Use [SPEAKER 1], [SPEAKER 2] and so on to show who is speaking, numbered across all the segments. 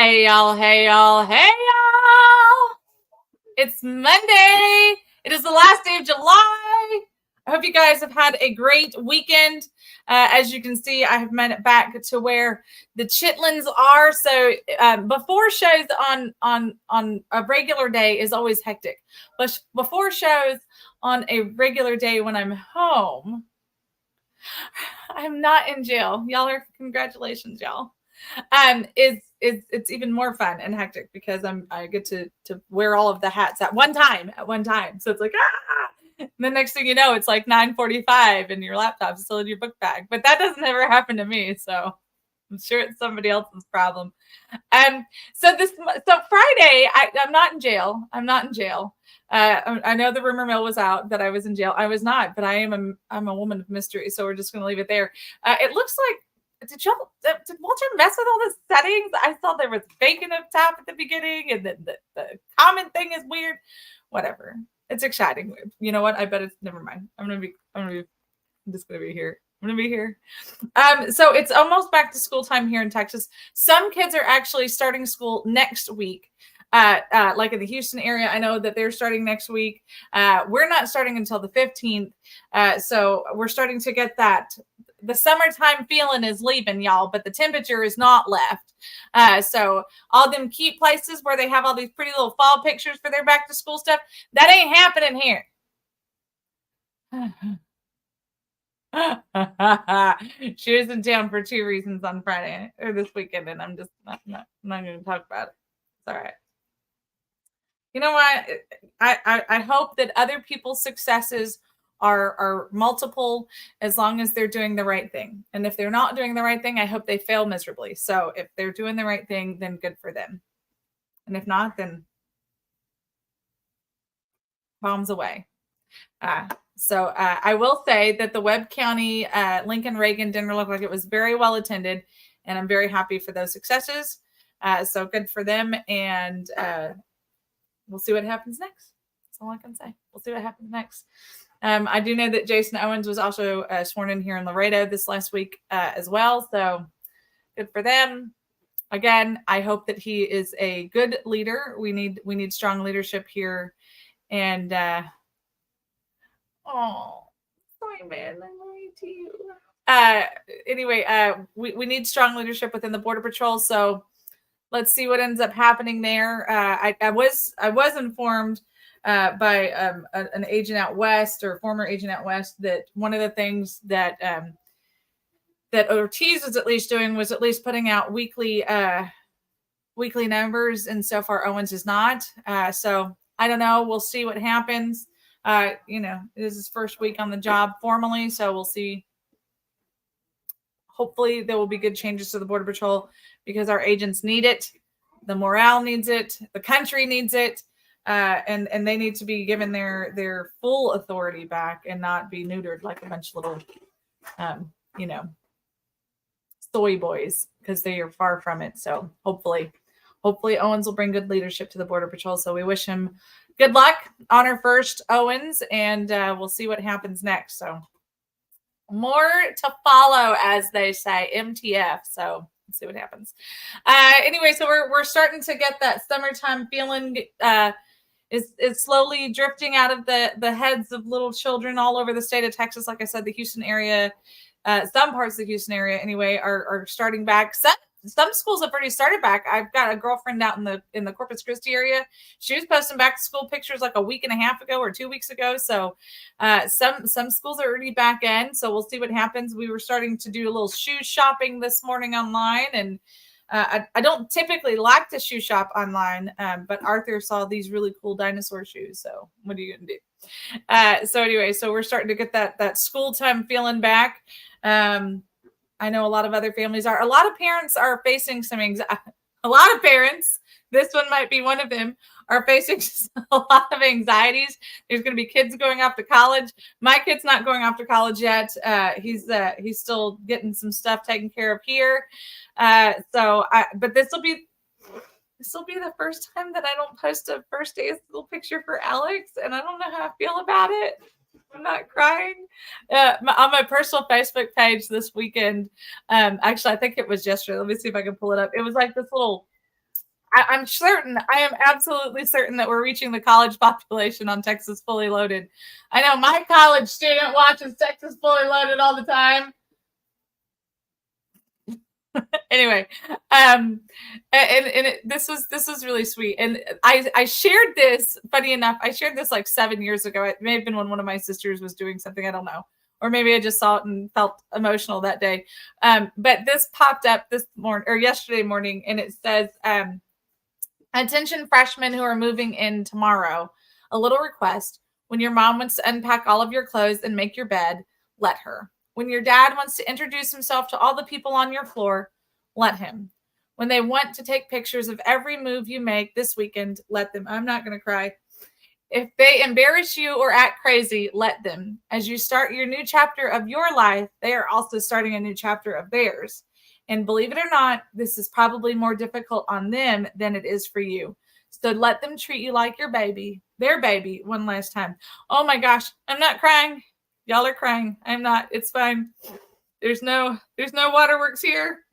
[SPEAKER 1] Hey y'all, hey y'all, hey y'all! It's Monday. It is the last day of July. I hope you guys have had a great weekend. As you can see, I have made it back to where the chitlins are. So before shows on a regular day is always hectic. But before shows on a regular day when I'm home, I'm not in jail. Y'all are congratulations, y'all. It's even more fun and hectic because I get to wear all of the hats at one time. So it's like and the next thing you know, it's like 9:45 and your laptop's still in your book bag. But that doesn't ever happen to me, so I'm sure it's somebody else's problem. So Friday, I'm not in jail. I know the rumor mill was out that I was in jail. I was not, but I'm a woman of mystery, so we're just going to leave it there. It looks like. Did Walter mess with all the settings? I saw there was bacon up top at the beginning, and then the comment thing is weird. Whatever. It's exciting. You know what? I bet it's never mind. I'm just gonna be here. I'm gonna be here. So it's almost back to school time here in Texas. Some kids are actually starting school next week. Like in the Houston area, I know that they're starting next week. We're not starting until the 15th. So we're starting to get that. The summertime feeling is leaving, y'all, but the temperature is not left. So all them cute places where they have all these pretty little fall pictures for their back to school stuff, that ain't happening here. She was in town for 2 reasons on Friday or this weekend, and I'm just not going to talk about it. It's all right. You know what? I hope that other people's successes are multiple as long as they're doing the right thing. And if they're not doing the right thing, I hope they fail miserably. So if they're doing the right thing, then good for them. And if not, then bombs away. So I will say that the Webb County Lincoln Reagan dinner looked like it was very well attended, and I'm very happy for those successes. So good for them, and we'll see what happens next. That's all I can say. We'll see what happens next. I do know that Jason Owens was also sworn in here in Laredo this last week as well. So good for them. Again, I hope that he is a good leader. We need strong leadership here. And sorry, man. I'm worried to you. Anyway, we need strong leadership within the Border Patrol. So let's see what ends up happening there. I was informed by an agent out west, or former agent out west, that one of the things that that Ortiz was at least doing was at least putting out weekly numbers, and so far Owens is not. So I don't know. We'll see what happens. This is his first week on the job formally, so we'll see. Hopefully there will be good changes to the Border Patrol because our agents need it. The morale needs it. The country needs it. And they need to be given their full authority back and not be neutered like a bunch of little, soy boys, because they are far from it. So hopefully Owens will bring good leadership to the Border Patrol. So we wish him good luck. Honor first, Owens, and we'll see what happens next. So more to follow, as they say, MTF. So let's see what happens. Anyway, so we're starting to get that summertime feeling. Is slowly drifting out of the heads of little children all over the state of Texas. Like I said, the Houston area, some parts of the Houston area anyway, are starting back. Some schools have already started back. I've got a girlfriend out in the Corpus Christi area. She was posting back to school pictures like a week and a half ago or 2 weeks ago. So some schools are already back in. So we'll see what happens. We were starting to do a little shoe shopping this morning online, and I don't typically like to shoe shop online, but Arthur saw these really cool dinosaur shoes. So what are you going to do? So anyway, so we're starting to get that school time feeling back. I know a lot of other families are. A lot of parents are facing some anxiety. A lot of parents, this one might be one of them, are facing a lot of anxieties. There's going to be kids going off to college. My kid's not going off to college yet. He's still getting some stuff taken care of here. But this will be the first time that I don't post a first day of school picture for Alex, and I don't know how I feel about it. I'm not crying. On my personal Facebook page this weekend, actually, I think it was yesterday. Let me see if I can pull it up. It was like this little I'm certain, I am absolutely certain that we're reaching the college population on Texas Fully Loaded. I know my college student watches Texas Fully Loaded all the time. Anyway, this was really sweet, and I shared this. Funny enough, I shared this like 7 years ago. It may have been when one of my sisters was doing something. I don't know, or maybe I just saw it and felt emotional that day. But this popped up this morning or yesterday morning, and it says, "Attention, freshmen who are moving in tomorrow. A little request: when your mom wants to unpack all of your clothes and make your bed, let her. When your dad wants to introduce himself to all the people on your floor, let him. When they want to take pictures of every move you make this weekend, let them." I'm not going to cry. "If they embarrass you or act crazy, let them. As you start your new chapter of your life, they are also starting a new chapter of theirs. And believe it or not, this is probably more difficult on them than it is for you. So let them treat you like your baby, their baby, one last time." Oh my gosh, I'm not crying. Y'all are crying. I'm not. It's fine. There's no waterworks here.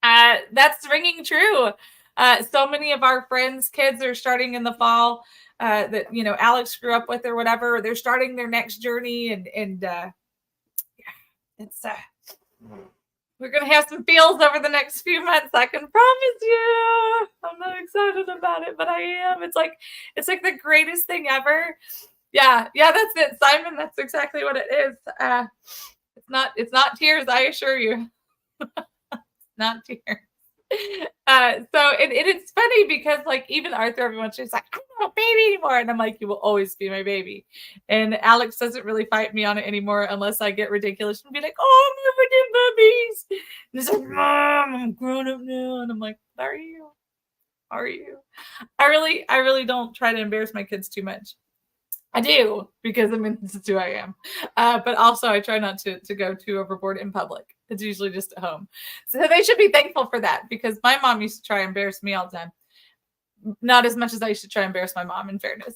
[SPEAKER 1] That's ringing true. So many of our friends' kids are starting in the fall, that Alex grew up with or whatever. They're starting their next journey, and it's we're gonna have some feels over the next few months. I can promise you. I'm not excited about it, but I am. It's like the greatest thing ever. Yeah, that's it, Simon. That's exactly what it is. It's not tears, I assure you. Not tears. So it's funny because like even Arthur, everyone's just like, "I'm not a baby anymore," and I'm like, "You will always be my baby." And Alex doesn't really fight me on it anymore unless I get ridiculous and be like, "Oh, I'm never did babies." And he's like, "Mom, I'm grown up now," and I'm like, "Are you? Are you?" I really don't try to embarrass my kids too much. I do, because I mean, this is who I am. But also, I try not to go too overboard in public. It's usually just at home. So they should be thankful for that, because my mom used to try and embarrass me all the time. Not as much as I used to try and embarrass my mom, in fairness.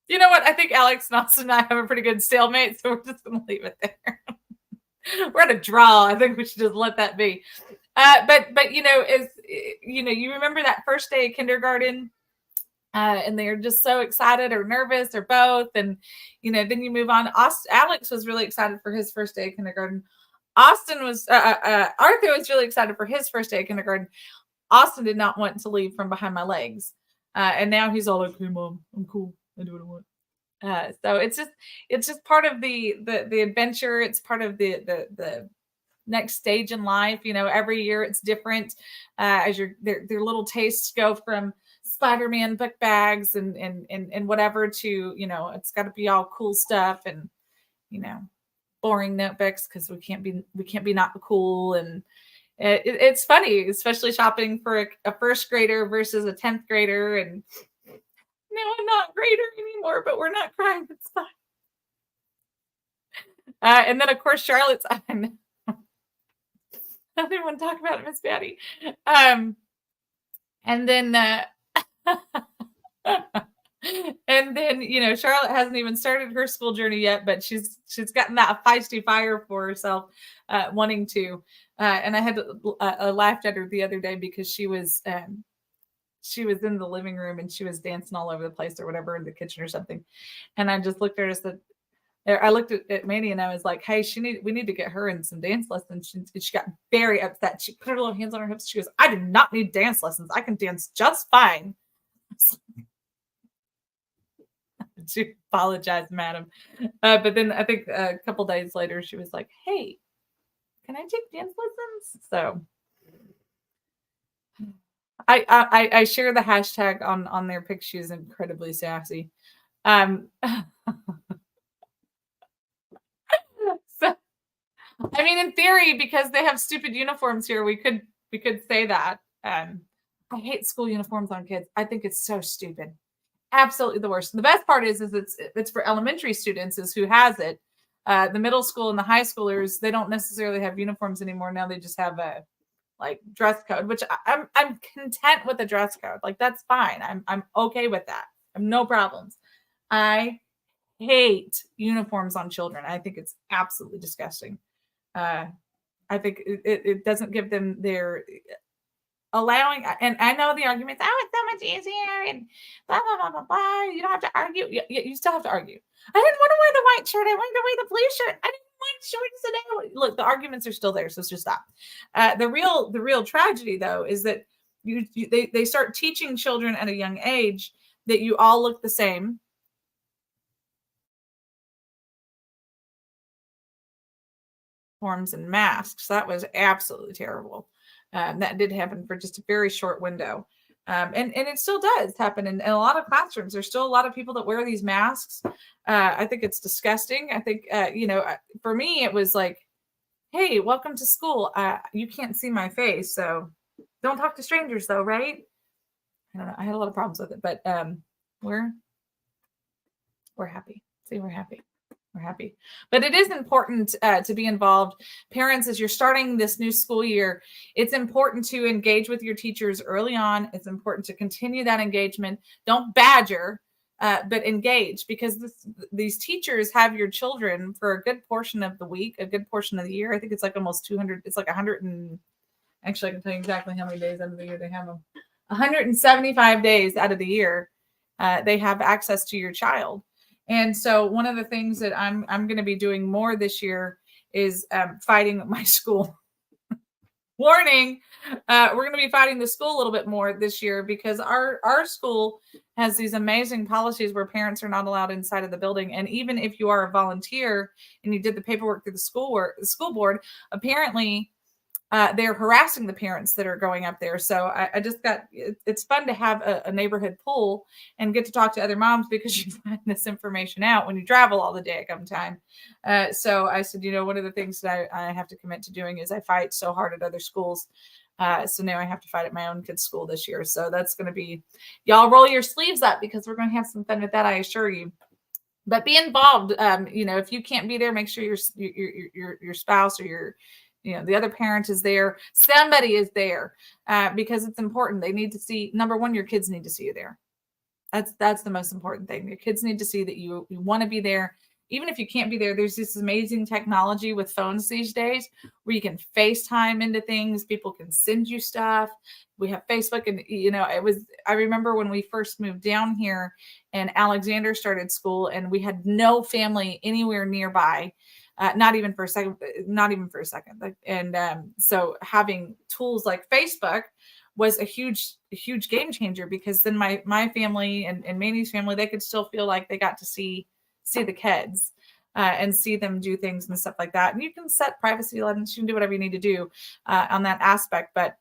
[SPEAKER 1] You know what? I think Alex, Austin, and I have a pretty good stalemate, so we're just going to leave it there. We're at a draw. I think we should just let that be. But you remember that first day of kindergarten? And they're just so excited or nervous or both. And, then you move on. Alex was really excited for his first day of kindergarten. Arthur was really excited for his first day of kindergarten. Austin did not want to leave from behind my legs. And now he's all like, "Hey, Mom, I'm cool. I do what I want." So it's just part of the adventure. It's part of the next stage in life. Every year it's different. As their little tastes go from Spider-Man book bags and whatever to, it's got to be all cool stuff and, boring notebooks, because we can't be not cool. And it's funny, especially shopping for a first grader versus a 10th grader. And no, I'm not grader anymore, but we're not crying. It's fine. And then of course Charlotte's on. I don't even want to talk about it, Miss Patty. And then and then Charlotte hasn't even started her school journey yet, but she's gotten that feisty fire for herself, wanting to. And I laughed at her the other day because she was in the living room and she was dancing all over the place or whatever in the kitchen or something. And I just looked at her and said, I looked at Manny and I was like, "Hey, we need to get her in some dance lessons." She got very upset. She put her little hands on her hips. She goes, "I do not need dance lessons. I can dance just fine." She apologized, madam. But then I think a couple days later, she was like, "Hey, can I take dance lessons?" So I share the hashtag on their pic. She's incredibly sassy. So, I mean, in theory, because they have stupid uniforms here, we could say that. I hate school uniforms on kids. I think it's so stupid. Absolutely the worst. The best part is it's for elementary students is who has it. The middle school and the high schoolers, they don't necessarily have uniforms anymore. Now they just have a like dress code, which I'm content with the dress code. Like that's fine. I'm okay with that. I have no problems. I hate uniforms on children. I think it's absolutely disgusting. I think it doesn't give them their allowing, and I know the arguments, oh, it's so much easier and blah, blah, blah, blah, blah. You don't have to argue. You still have to argue. I didn't want to wear the white shirt. I wanted to wear the blue shirt. I didn't want shorts today. Look, the arguments are still there. So let's just stop. The real tragedy, though, is that they start teaching children at a young age that you all look the same. Forms and masks. That was absolutely terrible. That did happen for just a very short window. And it still does happen in a lot of classrooms. There's still a lot of people that wear these masks. I think it's disgusting. I think, for me, it was like, hey, welcome to school. You can't see my face, so don't talk to strangers, though, right? I don't know. I had a lot of problems with it, but we're happy. See, we're happy. We're happy. But it is important to be involved. Parents, as you're starting this new school year, it's important to engage with your teachers early on. It's important to continue that engagement. Don't badger, but engage, because these teachers have your children for a good portion of the week, a good portion of the year. I think it's like almost 200. It's like 100 and actually, I can tell you exactly how many days out of the year they have them. 175 days out of the year, they have access to your child. And so one of the things that I'm going to be doing more this year is fighting my school. Warning, we're going to be fighting the school a little bit more this year, because our school has these amazing policies where parents are not allowed inside of the building. And even if you are a volunteer and you did the paperwork through the school board, apparently they're harassing the parents that are going up there. So I just it's fun to have a neighborhood pool and get to talk to other moms, because you find this information out when you travel all the day come time. So I said, one of the things that I have to commit to doing is I fight so hard at other schools. So now I have to fight at my own kid's school this year. So that's going to be, y'all roll your sleeves up, because we're going to have some fun with that, I assure you. But be involved. If you can't be there, make sure your spouse or the other parent is there. Somebody is there, because it's important. They need to see, number one, your kids need to see you there. That's the most important thing. Your kids need to see that you want to be there. Even if you can't be there, there's this amazing technology with phones these days where you can FaceTime into things. People can send you stuff. We have Facebook, and I remember when we first moved down here and Alexander started school, and we had no family anywhere nearby. Not even for a second. So having tools like Facebook was a huge game changer, because then my family and Manny's family, they could still feel like they got to see the kids and see them do things and stuff like that. And you can set privacy limits. You can do whatever you need to do on that aspect. But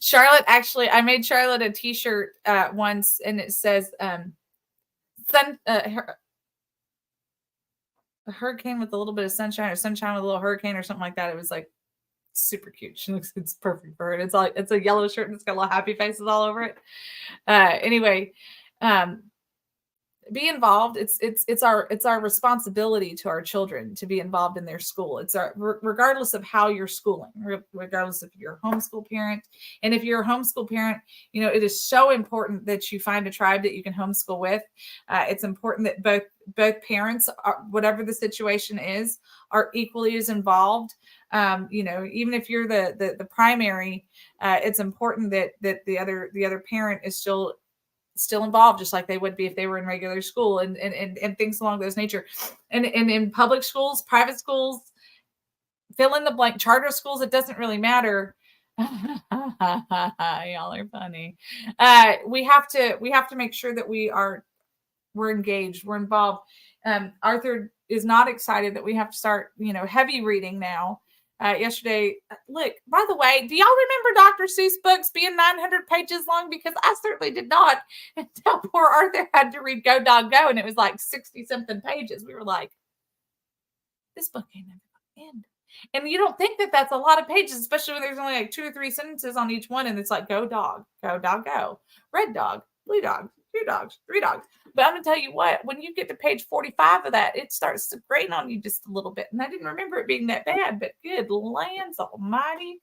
[SPEAKER 1] Charlotte, actually, I made Charlotte a t-shirt once, and it says a hurricane with a little bit of sunshine, or sunshine with a little hurricane, or something like that. It was like super cute. It's perfect for it. It's a yellow shirt, and it's got little happy faces all over it. Anyway, be involved. It's our responsibility to our children to be involved in their school. It's regardless of how you're schooling, regardless if you're a homeschool parent. And if you're a homeschool parent, it is so important that you find a tribe that you can homeschool with. It's important that both parents, whatever the situation is, are equally as involved. Even if you're the primary, it's important that the other parent is still involved, just like they would be if they were in regular school, and things along those nature. And in public schools, private schools, fill in the blank, charter schools, it doesn't really matter. Y'all are funny. We have to make sure that we're engaged, we're involved. Arthur is not excited that we have to start, heavy reading now. Yesterday, look, by the way, do y'all remember Dr. Seuss books being 900 pages long? Because I certainly did not, until poor Arthur had to read Go Dog Go, and it was like 60 something pages. We were like, this book ain't never gonna end. And you don't think that that's a lot of pages, especially when there's only like 2 or 3 sentences on each one, and it's like go dog, go, red dog, blue dog, 2 dogs, 3 dogs. But I'm gonna tell you what, when you get to page 45 of that, it starts to grate on you just a little bit. And I didn't remember it being that bad, but good lands almighty,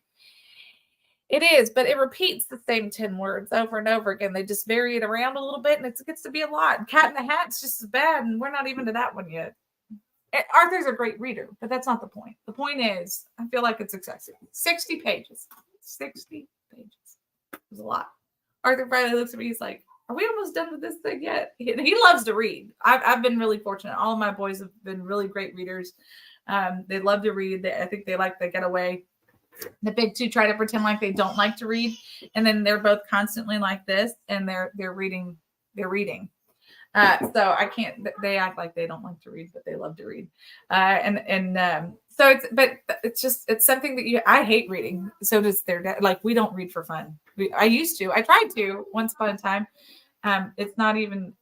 [SPEAKER 1] it is. But it repeats the same 10 words over and over again. They just vary it around a little bit, and it gets to be a lot. Cat in the Hat's just as bad, and we're not even to that one yet. Arthur's a great reader, but that's not the point. The point is, I feel like it's excessive. 60 pages. 60 pages. It was a lot. Arthur finally looks at me. He's like, are we almost done with this thing yet? He loves to read. I've been really fortunate. All of my boys have been really great readers. They love to read. I think they like to get away. The big two try to pretend like they don't like to read. And then they're both constantly like this. And they're reading. They're reading. So I can't, they act like they don't like to read, but they love to read. So it's something that I hate reading. So does their dad. Like, we don't read for fun. I used to, I tried to once upon a time. It's not even,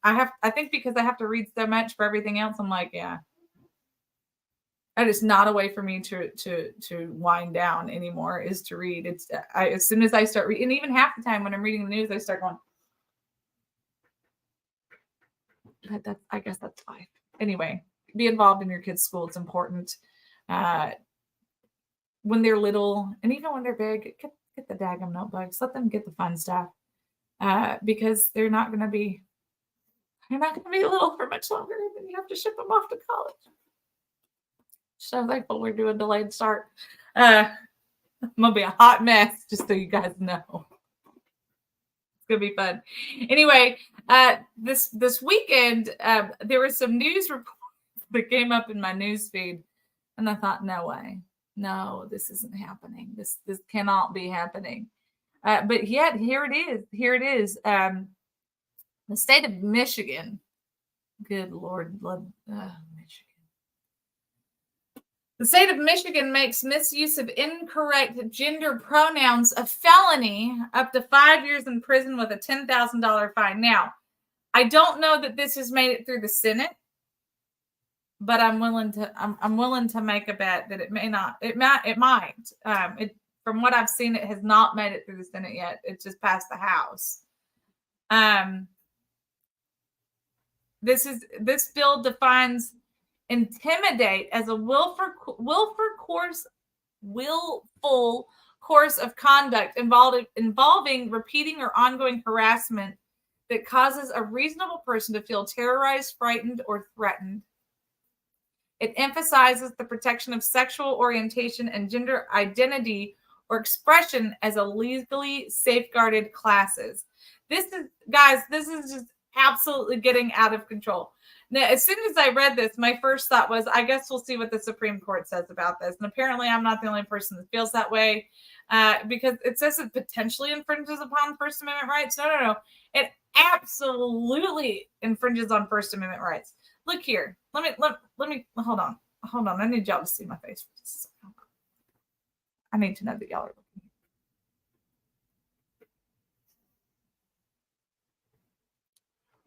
[SPEAKER 1] I think because I have to read so much for everything else. I'm like, yeah, that is not a way for me to wind down anymore, is to read. As soon as I start reading, and even half the time when I'm reading the news, I start going, but I guess that's fine. Anyway, be involved in your kids' school. It's important. When they're little, and even when they're big, get the daggum notebooks. Let them get the fun stuff. Because they're not going to be little for much longer. And then you have to ship them off to college. So thankful we're doing delayed start. I'm going to be a hot mess, just so you guys know. Gonna be fun. Anyway, this weekend there were some news reports that came up in my news feed, and I thought, no way, no, this isn't happening. This cannot be happening. But yet here it is. The state of Michigan. Good Lord, Michigan. The state of Michigan makes misuse of incorrect gender pronouns a felony, up to 5 years in prison with a $10,000 fine. Now, I don't know that this has made it through the Senate, but I'm willing to make a bet that it may not. It might. From what I've seen, it has not made it through the Senate yet. It just passed the House. This bill defines intimidate as a willful course of conduct involving repeating or ongoing harassment that causes a reasonable person to feel terrorized, frightened, or threatened. It emphasizes the protection of sexual orientation and gender identity or expression as a legally safeguarded classes. This is just absolutely getting out of control. Now, as soon as I read this, my first thought was, I guess we'll see what the Supreme Court says about this. And apparently I'm not the only person that feels that way, because it says it potentially infringes upon First Amendment rights. No. It absolutely infringes on First Amendment rights. Look here. Let me hold on. I need y'all to see my face for just a second. I need to know that y'all are looking.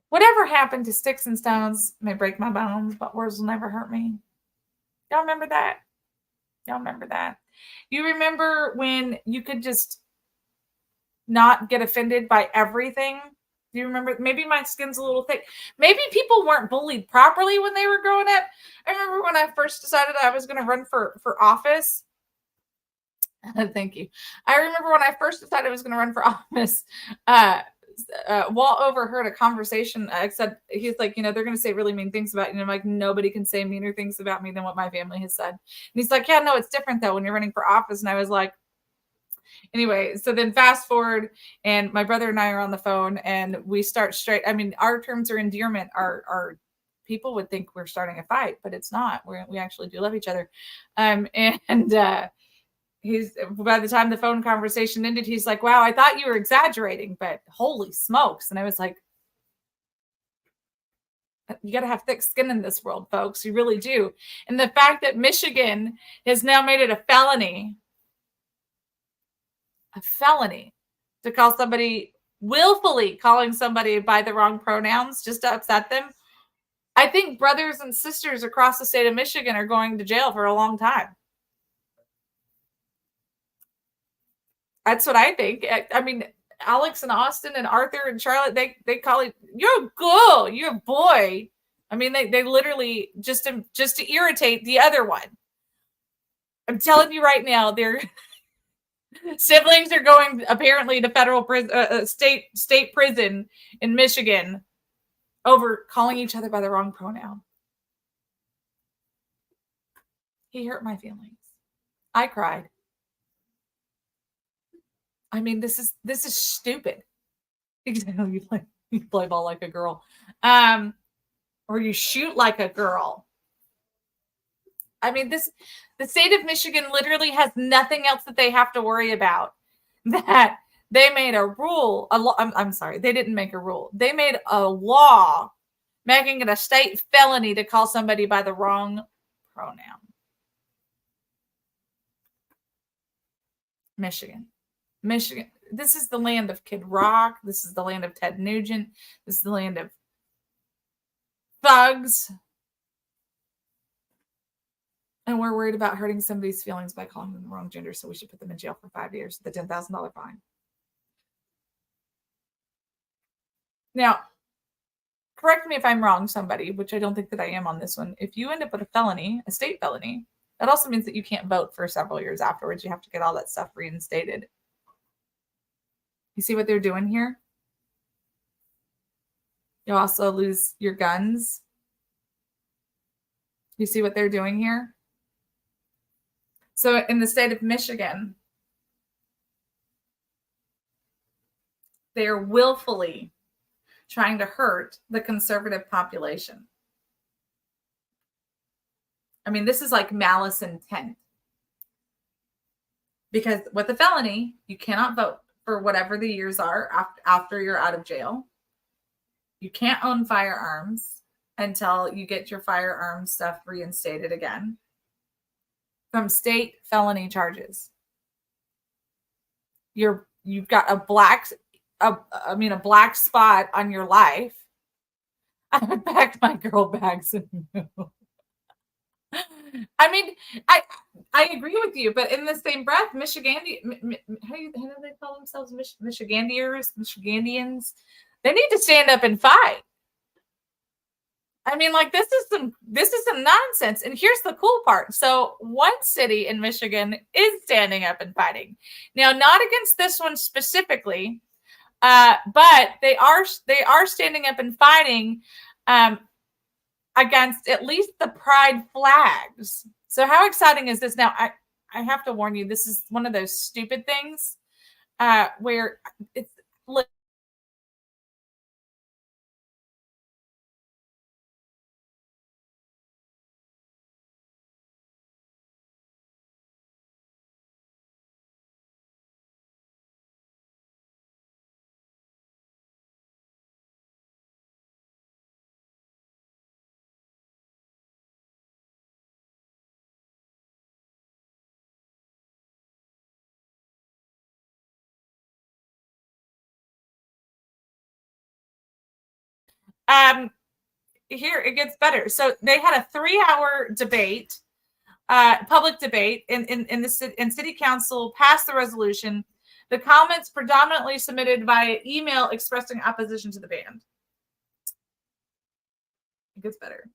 [SPEAKER 1] Whatever happened to sticks and stones may break my bones, but words will never hurt me. Y'all remember that? You remember when you could just not get offended by everything? Do you remember? Maybe my skin's a little thick. Maybe people weren't bullied properly when they were growing up. I remember when I first decided I was going to run for office. Thank you. I remember when I first decided I was going to run for office, Walt overheard a conversation. I said, he's like, they're going to say really mean things about you. And I'm like, nobody can say meaner things about me than what my family has said. And he's like, yeah, no, it's different though when you're running for office. And I was like, anyway, so then fast forward, and my brother and I are on the phone, and we start straight. I mean, our terms of endearment are people would think we're starting a fight, but it's not. We actually do love each other. He's, by the time the phone conversation ended, he's like, wow, I thought you were exaggerating, but holy smokes. And I was like, you got to have thick skin in this world, folks. You really do. And the fact that Michigan has now made it a felony to call somebody, willfully calling somebody by the wrong pronouns just to upset them. I think brothers and sisters across the state of Michigan are going to jail for a long time. That's what I think. I mean, Alex and Austin and Arthur and Charlotte, they call it, you're a girl, you're a boy. I mean, they literally just to irritate the other one. I'm telling you right now, their siblings are going apparently to federal prison, state prison in Michigan over calling each other by the wrong pronoun. He hurt my feelings. I cried. I mean, this is stupid. You play ball like a girl, or you shoot like a girl. I mean, the state of Michigan literally has nothing else that they have to worry about. That they made a rule. I'm sorry, they didn't make a rule. They made a law making it a state felony to call somebody by the wrong pronoun. Michigan. This is the land of Kid Rock. This is the land of Ted Nugent. This is the land of thugs. And we're worried about hurting somebody's feelings by calling them the wrong gender, so we should put them in jail for 5 years, the $10,000 fine. Now, correct me if I'm wrong, somebody, which I don't think that I am on this one. If you end up with a felony, a state felony, that also means that you can't vote for several years afterwards. You have to get all that stuff reinstated. You see what they're doing here? You'll also lose your guns. You see what they're doing here? So in the state of Michigan, they are willfully trying to hurt the conservative population. I mean, this is like malice intent. Because with a felony, you cannot vote for whatever the years are after you're out of jail. You can't own firearms until you get your firearms stuff reinstated again from state felony charges. You've got a black spot on your life. I would pack my girl bags and move. I mean, I agree with you, but in the same breath, how do they call themselves? Michigandians. They need to stand up and fight. I mean, like this is some nonsense. And here's the cool part. So one city in Michigan is standing up and fighting. Now, not against this one specifically, but they are standing up and fighting against at least the pride flags. So how exciting is this? Now, I have to warn you, this is one of those stupid things where it's here it gets better. So they had a 3-hour debate, public debate in city council passed the resolution. The comments predominantly submitted via email expressing opposition to the ban. It gets better.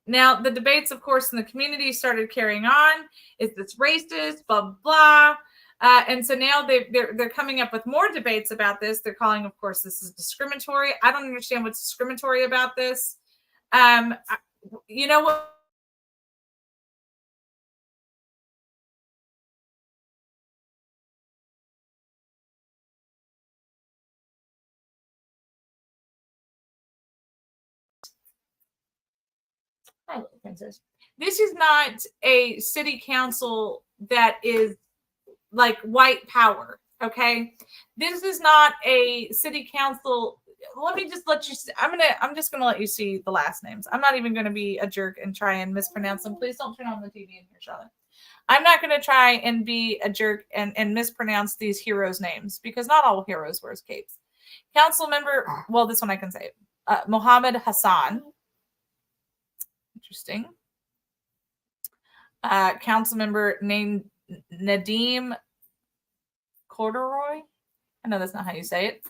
[SPEAKER 1] Now, the debates, of course, in the community started carrying on. Is this racist? Blah, blah. And so now they're coming up with more debates about this. They're calling, of course, this is discriminatory. I don't understand what's discriminatory about this. You know what? Hi, little princess. This is not a city council that is like white power. Okay, this is not a city council. Let me just let you see. I'm just gonna let you see the last names. I'm not even gonna be a jerk and try and mispronounce them. Please don't turn on the TV in here, Charlotte. I'm not gonna try and be a jerk and mispronounce these heroes' names because not all heroes wear capes. Council member, well, this one I can say. Mohammed Hassan. Interesting. Council member named Nadeem Corduroy. I know that's not how you say it.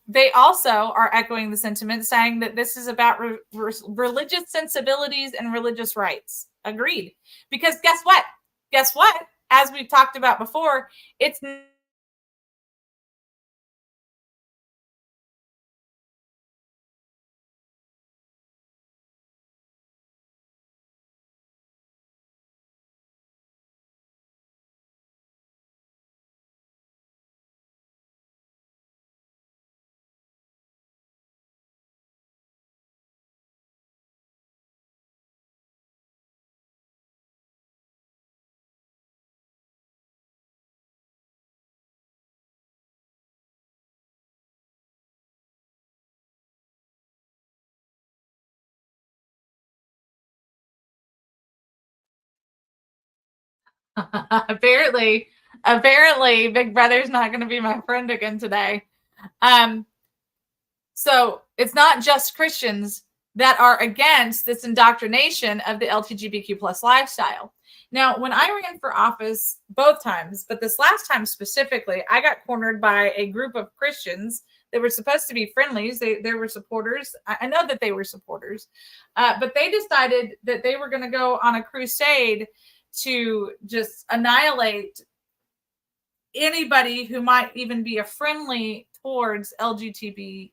[SPEAKER 1] They also are echoing the sentiment, saying that this is about religious sensibilities and religious rights. Agreed. Because guess what? Guess what? As we've talked about before, it's apparently, Big Brother's not going to be my friend again today. So it's not just Christians that are against this indoctrination of the LGBTQ plus lifestyle. Now, when I ran for office both times, but this last time specifically, I got cornered by a group of Christians. They were supposed to be friendlies. They were supporters. I know that they were supporters, but they decided that they were going to go on a crusade to just annihilate anybody who might even be a friendly towards LGBTQ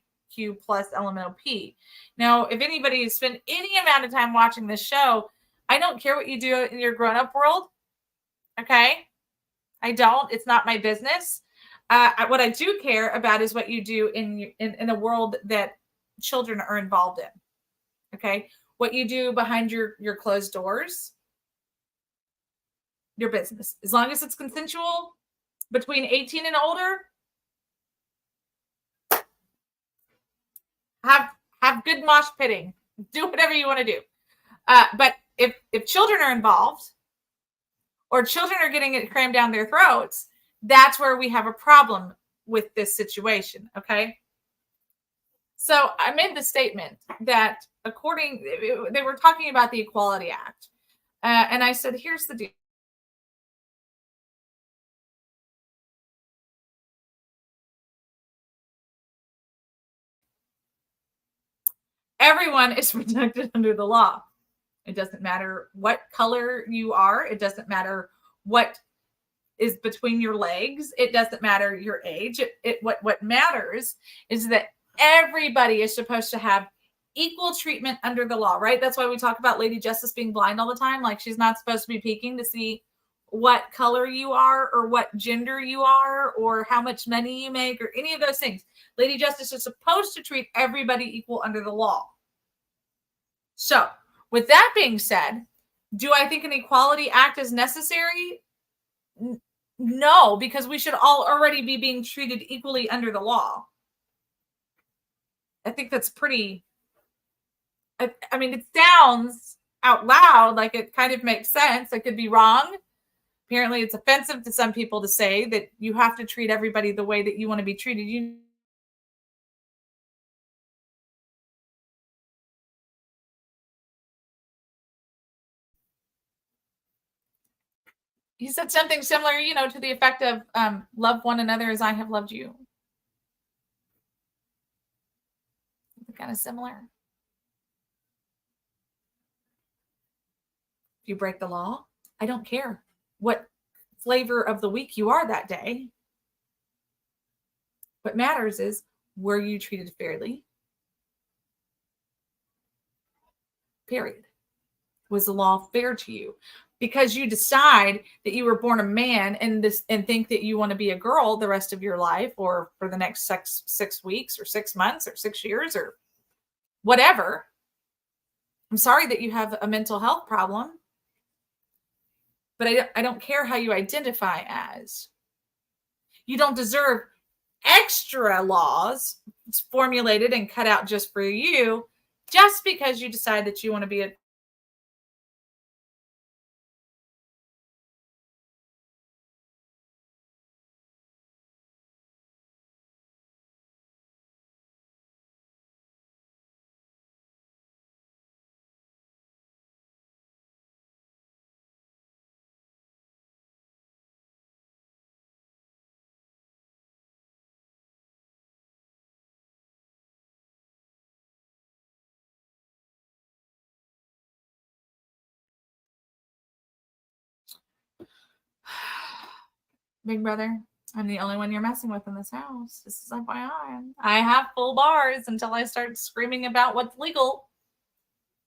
[SPEAKER 1] plus LMNOP. Now, if anybody has spent any amount of time watching this show, I don't care what you do in your grown-up world. Okay? I don't. It's not my business. What I do care about is what you do in a world that children are involved in. Okay? What you do behind your closed doors, your business. As long as it's consensual, between 18 and older, have good mosh pitting. Do whatever you want to do. But if children are involved or children are getting it crammed down their throats, that's where we have a problem with this situation. Okay. So I made the statement that they were talking about the Equality Act. And I said, here's the deal. Everyone is protected under the law. It doesn't matter what color you are. It doesn't matter what is between your legs. It doesn't matter your age. What matters is that everybody is supposed to have equal treatment under the law, right? That's why we talk about Lady Justice being blind all the time. Like she's not supposed to be peeking to see what color you are or what gender you are or how much money you make or any of those things. Lady Justice is supposed to treat everybody equal under the law. So with that being said, do I think an Equality Act is necessary? No, because we should all already be being treated equally under the law. I think that's pretty, I mean, it sounds out loud like it kind of makes sense. I could be wrong. Apparently it's offensive to some people to say that you have to treat everybody the way that you want to be treated. He said something similar, to the effect of love one another as I have loved you. Kind of similar. If you break the law, I don't care what flavor of the week you are that day. What matters is, were you treated fairly? Period. Was the law fair to you? Because you decide that you were born a man and think that you want to be a girl the rest of your life or for the next 6 weeks or 6 months or 6 years or whatever. I'm sorry that you have a mental health problem, but I don't care how you identify as. You don't deserve extra laws formulated and cut out just for you just because you decide that you want to be a Big Brother. I'm the only one you're messing with in this house. This is FYI. I have full bars until I start screaming about what's legal.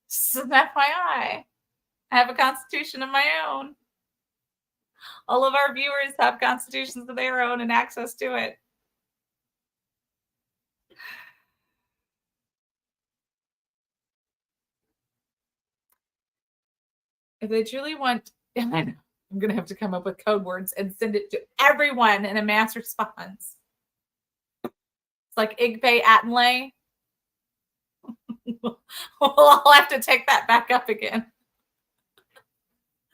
[SPEAKER 1] This is FYI. I have a constitution of my own. All of our viewers have constitutions of their own and access to it. If they truly want, I'm going to have to come up with code words and send it to everyone in a mass response. It's like Igpe Attenlay. We'll all have to take that back up again.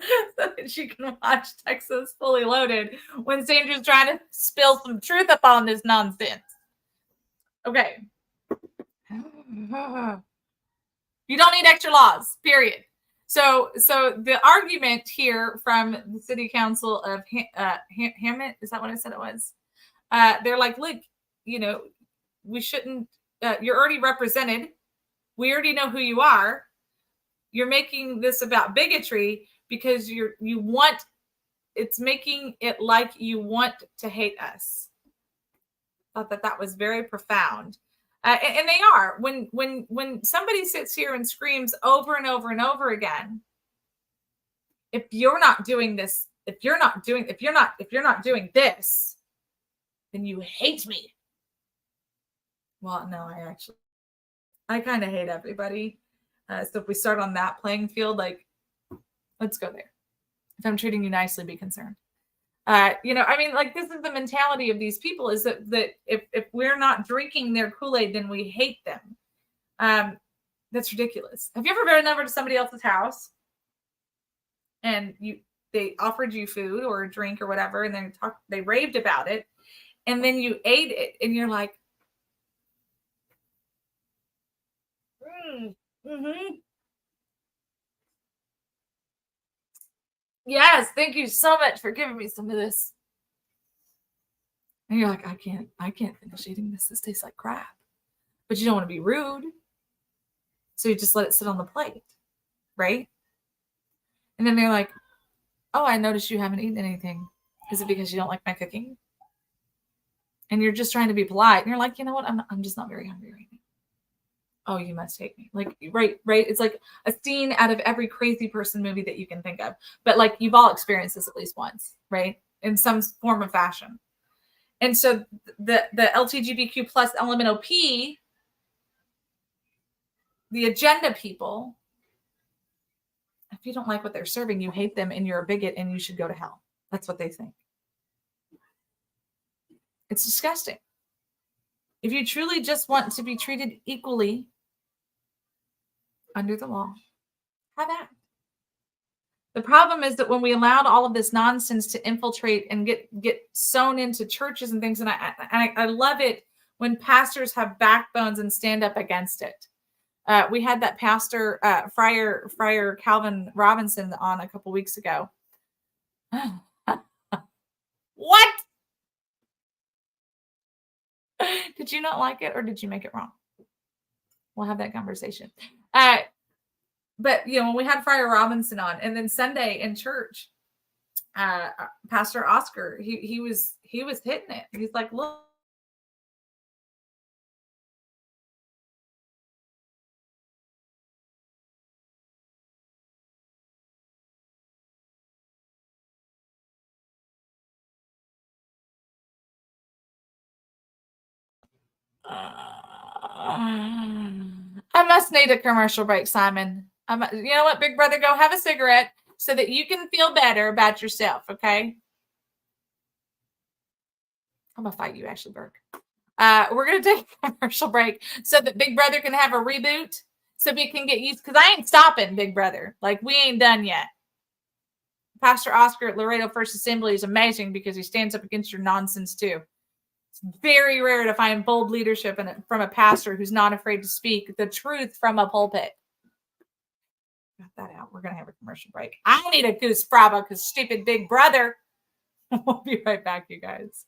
[SPEAKER 1] so that she can watch Texas Fully Loaded when Sandra's trying to spill some truth upon this nonsense. Okay. You don't need extra laws, period. So the argument here from the city council of Hammett, is that what I said it was? They're like, look, we shouldn't, you're already represented. We already know who you are. You're making this about bigotry because it's making it like you want to hate us. I thought that was very profound. And they are. When somebody sits here and screams over and over and over again, if you're not doing this, if you're not doing this, then you hate me. Well, no, I kind of hate everybody. So if we start on that playing field, like, let's go there. If I'm treating you nicely, be concerned. This is the mentality of these people, is that if we're not drinking their Kool-Aid, then we hate them. That's ridiculous. Have you ever been over to somebody else's house and they offered you food or a drink or whatever, and then they raved about it, and then you ate it and you're like, mm-hmm. Yes, thank you so much for giving me some of this. And you're like, I can't finish eating this. This tastes like crap. But you don't want to be rude. So you just let it sit on the plate, right? And then they're like, oh, I noticed you haven't eaten anything. Is it because you don't like my cooking? And you're just trying to be polite. And you're like, you know what? I'm just not very hungry right now. Oh, you must hate me. Like, right. It's like a scene out of every crazy person movie that you can think of. But like, you've all experienced this at least once, right? In some form of fashion. And so the LGBTQ plus LMNOP, the agenda people, if you don't like what they're serving, you hate them and you're a bigot and you should go to hell. That's what they think. It's disgusting. If you truly just want to be treated equally under the law, have that. The problem is that when we allowed all of this nonsense to infiltrate and get sewn into churches and things, and I love it when pastors have backbones and stand up against it. We had that pastor, Friar Calvin Robinson, on a couple weeks ago. What? Did you not like it, or did you make it wrong? We'll have that conversation. But when we had Friar Robinson on, and then Sunday in church, Pastor Oscar, he was hitting it. He's like, look. I must need a commercial break, Simon. You know what, Big Brother, go have a cigarette so that you can feel better about yourself, okay? I'm going to fight you, Ashley Burke. We're going to take a commercial break so that Big Brother can have a reboot, so we can get used, because I ain't stopping, Big Brother. Like, we ain't done yet. Pastor Oscar at Laredo First Assembly is amazing because he stands up against your nonsense, too. It's very rare to find bold leadership from a pastor who's not afraid to speak the truth from a pulpit. Got that out. We're going to have a commercial break. I need a goose brava because stupid Big Brother. We'll be right back, you guys.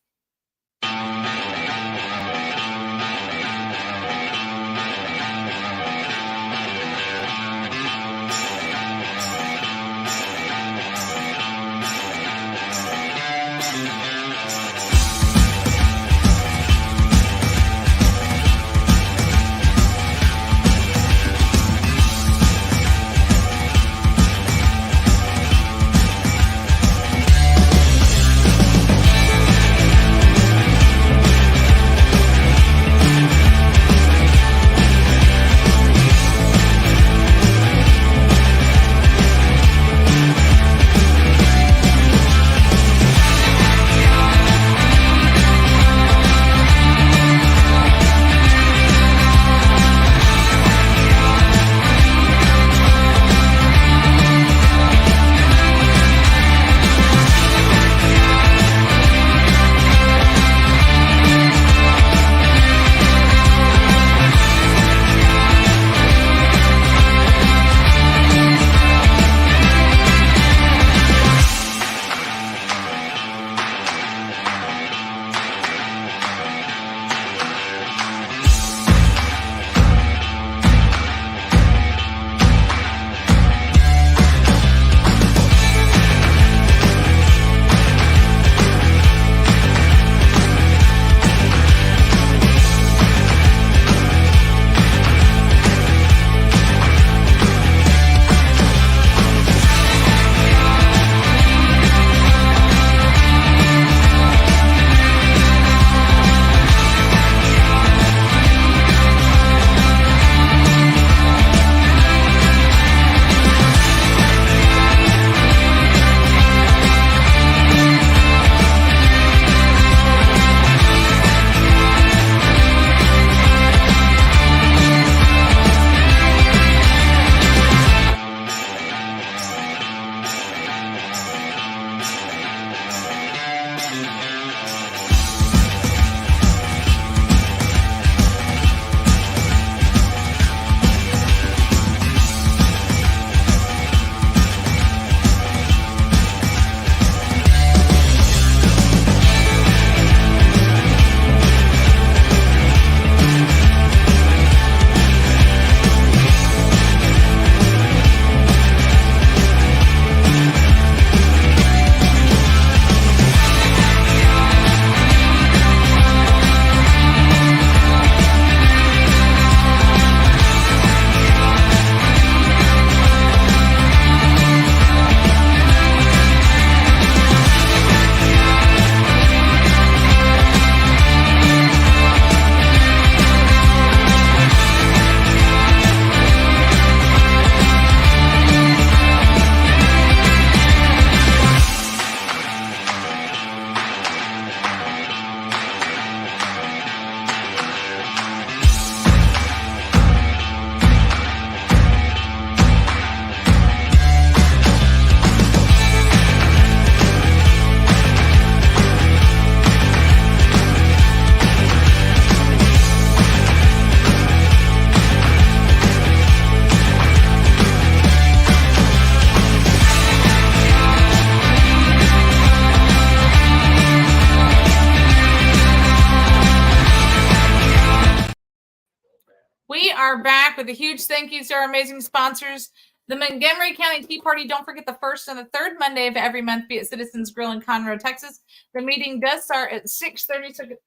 [SPEAKER 1] are back with a huge thank you to our amazing sponsors. The Montgomery County Tea Party, don't forget the first and the third Monday of every month, be at Citizens Grill in Conroe, Texas. The meeting does start at 6:30, so get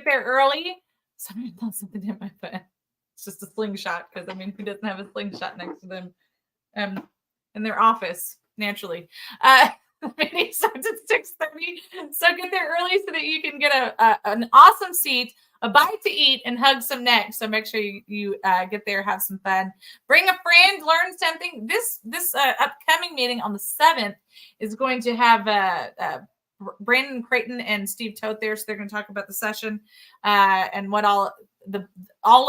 [SPEAKER 1] there early. Somebody thought something hit my foot. It's just a slingshot, because, I mean, who doesn't have a slingshot next to them in their office, naturally. The meeting starts at 6:30, so get there early so that you can get an awesome seat, a bite to eat, and hug some necks. So make sure you get there, have some fun, bring a friend, learn something. This upcoming meeting on the 7th is going to have Brandon Creighton and Steve Toth there, so they're going to talk about the session and what all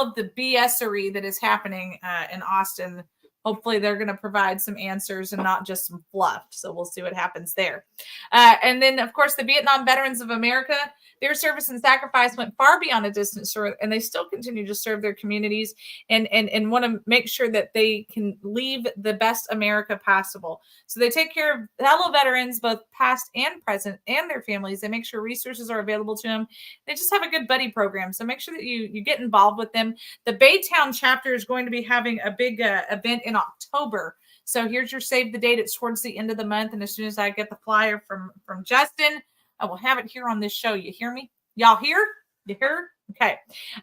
[SPEAKER 1] of the BS-ery that is happening in Austin. Hopefully they're going to provide some answers and not just some fluff. So we'll see what happens there. And then, of course, the Vietnam Veterans of America, their service and sacrifice went far beyond a distance serve, and they still continue to serve their communities and want to make sure that they can leave the best America possible. So they take care of fellow veterans, both past and present, and their families. They make sure resources are available to them. They just have a good buddy program. So make sure that you get involved with them. The Baytown chapter is going to be having a big event in October. So here's your save the date. It's towards the end of the month. And as soon as I get the flyer from Justin, I will have it here on this show. You hear me? Y'all hear? You hear? Okay.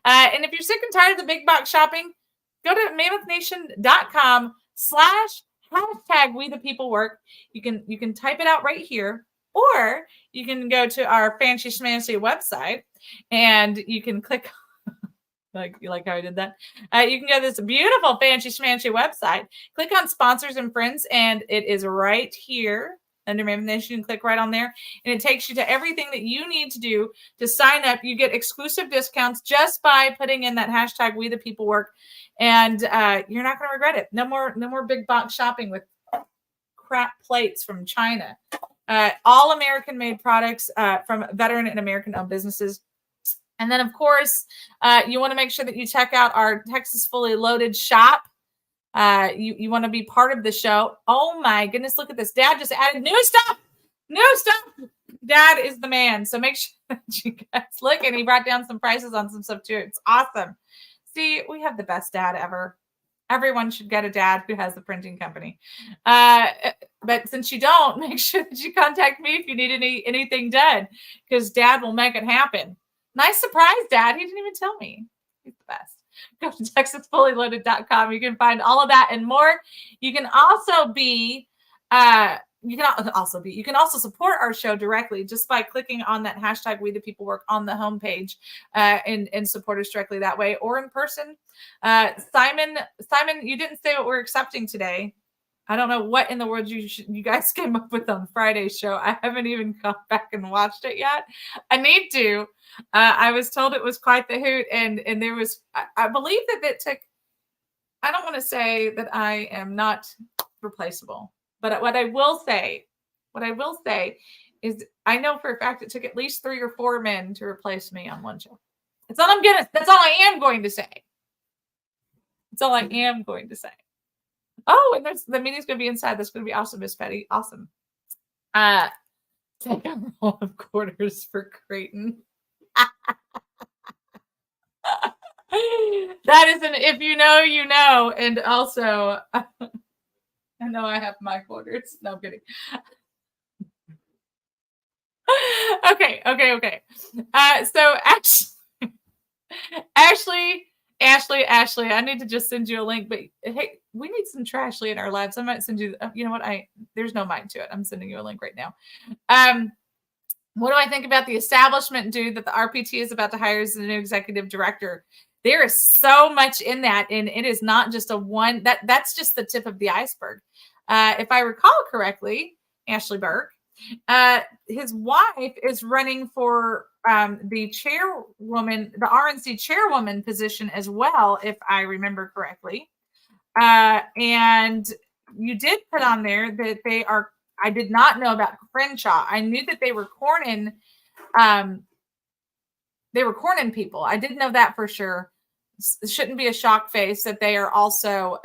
[SPEAKER 1] And if you're sick and tired of the big box shopping, go to #WeThePeopleWork. You can type it out right here, or you can go to our fancy schmancy website and you can click you like how I did that? You can go to this beautiful fancy schmancy website, click on sponsors and friends, and it is right here under Mammoth Nation. You can click right on there, and it takes you to everything that you need to do to sign up. You get exclusive discounts just by putting in that #WeThePeopleWork, and you're not going to regret it. No more big box shopping with crap plates from China. All American-made products from veteran and American-owned businesses. And then, of course, you want to make sure that you check out our Texas Fully Loaded shop. You want to be part of the show. Oh, my goodness. Look at this. Dad just added new stuff. New stuff. Dad is the man. So make sure that you guys look. And he brought down some prices on some stuff, too. It's awesome. See, we have the best dad ever. Everyone should get a dad who has a printing company. But since you don't, make sure that you contact me if you need anything done, because Dad will make it happen. Nice surprise, Dad. He didn't even tell me. He's the best. Go to TexasFullyLoaded.com. You can find all of that and more. You can also you can also support our show directly just by clicking on that #WeThePeopleWork on the homepage and support us directly that way, or in person. Simon, you didn't say what we're accepting today. I don't know what in the world you guys came up with on Friday's show. I haven't even gone back and watched it yet. I need to. I was told it was quite the hoot, and there was, I believe that it took, I don't want to say that I am not replaceable, but what I will say is I know for a fact it took at least 3 or 4 men to replace me on one show. That's all I am going to say. That's all I am going to say. Oh, and the meeting's going to be inside. That's going to be awesome, Miss Betty. Awesome. Take a roll of quarters for Creighton. That is an if you know, you know. And also, I know I have my quarters. No, I'm kidding. Okay. So Ashley, I need to just send you a link, but hey, we need some Trashly in our lives. I might send you, you know what? There's no mic to it. I'm sending you a link right now. What do I think about the establishment dude that the RPT is about to hire as the new executive director? There is so much in that, and it is not just that's just the tip of the iceberg. If I recall correctly, Ashley Burke, his wife is running for the chairwoman, the RNC chairwoman position as well, if I remember correctly. And you did put on there that they are, I did not know about Crenshaw. I knew that they were corning people. I didn't know that for sure. It shouldn't be a shock face that they are also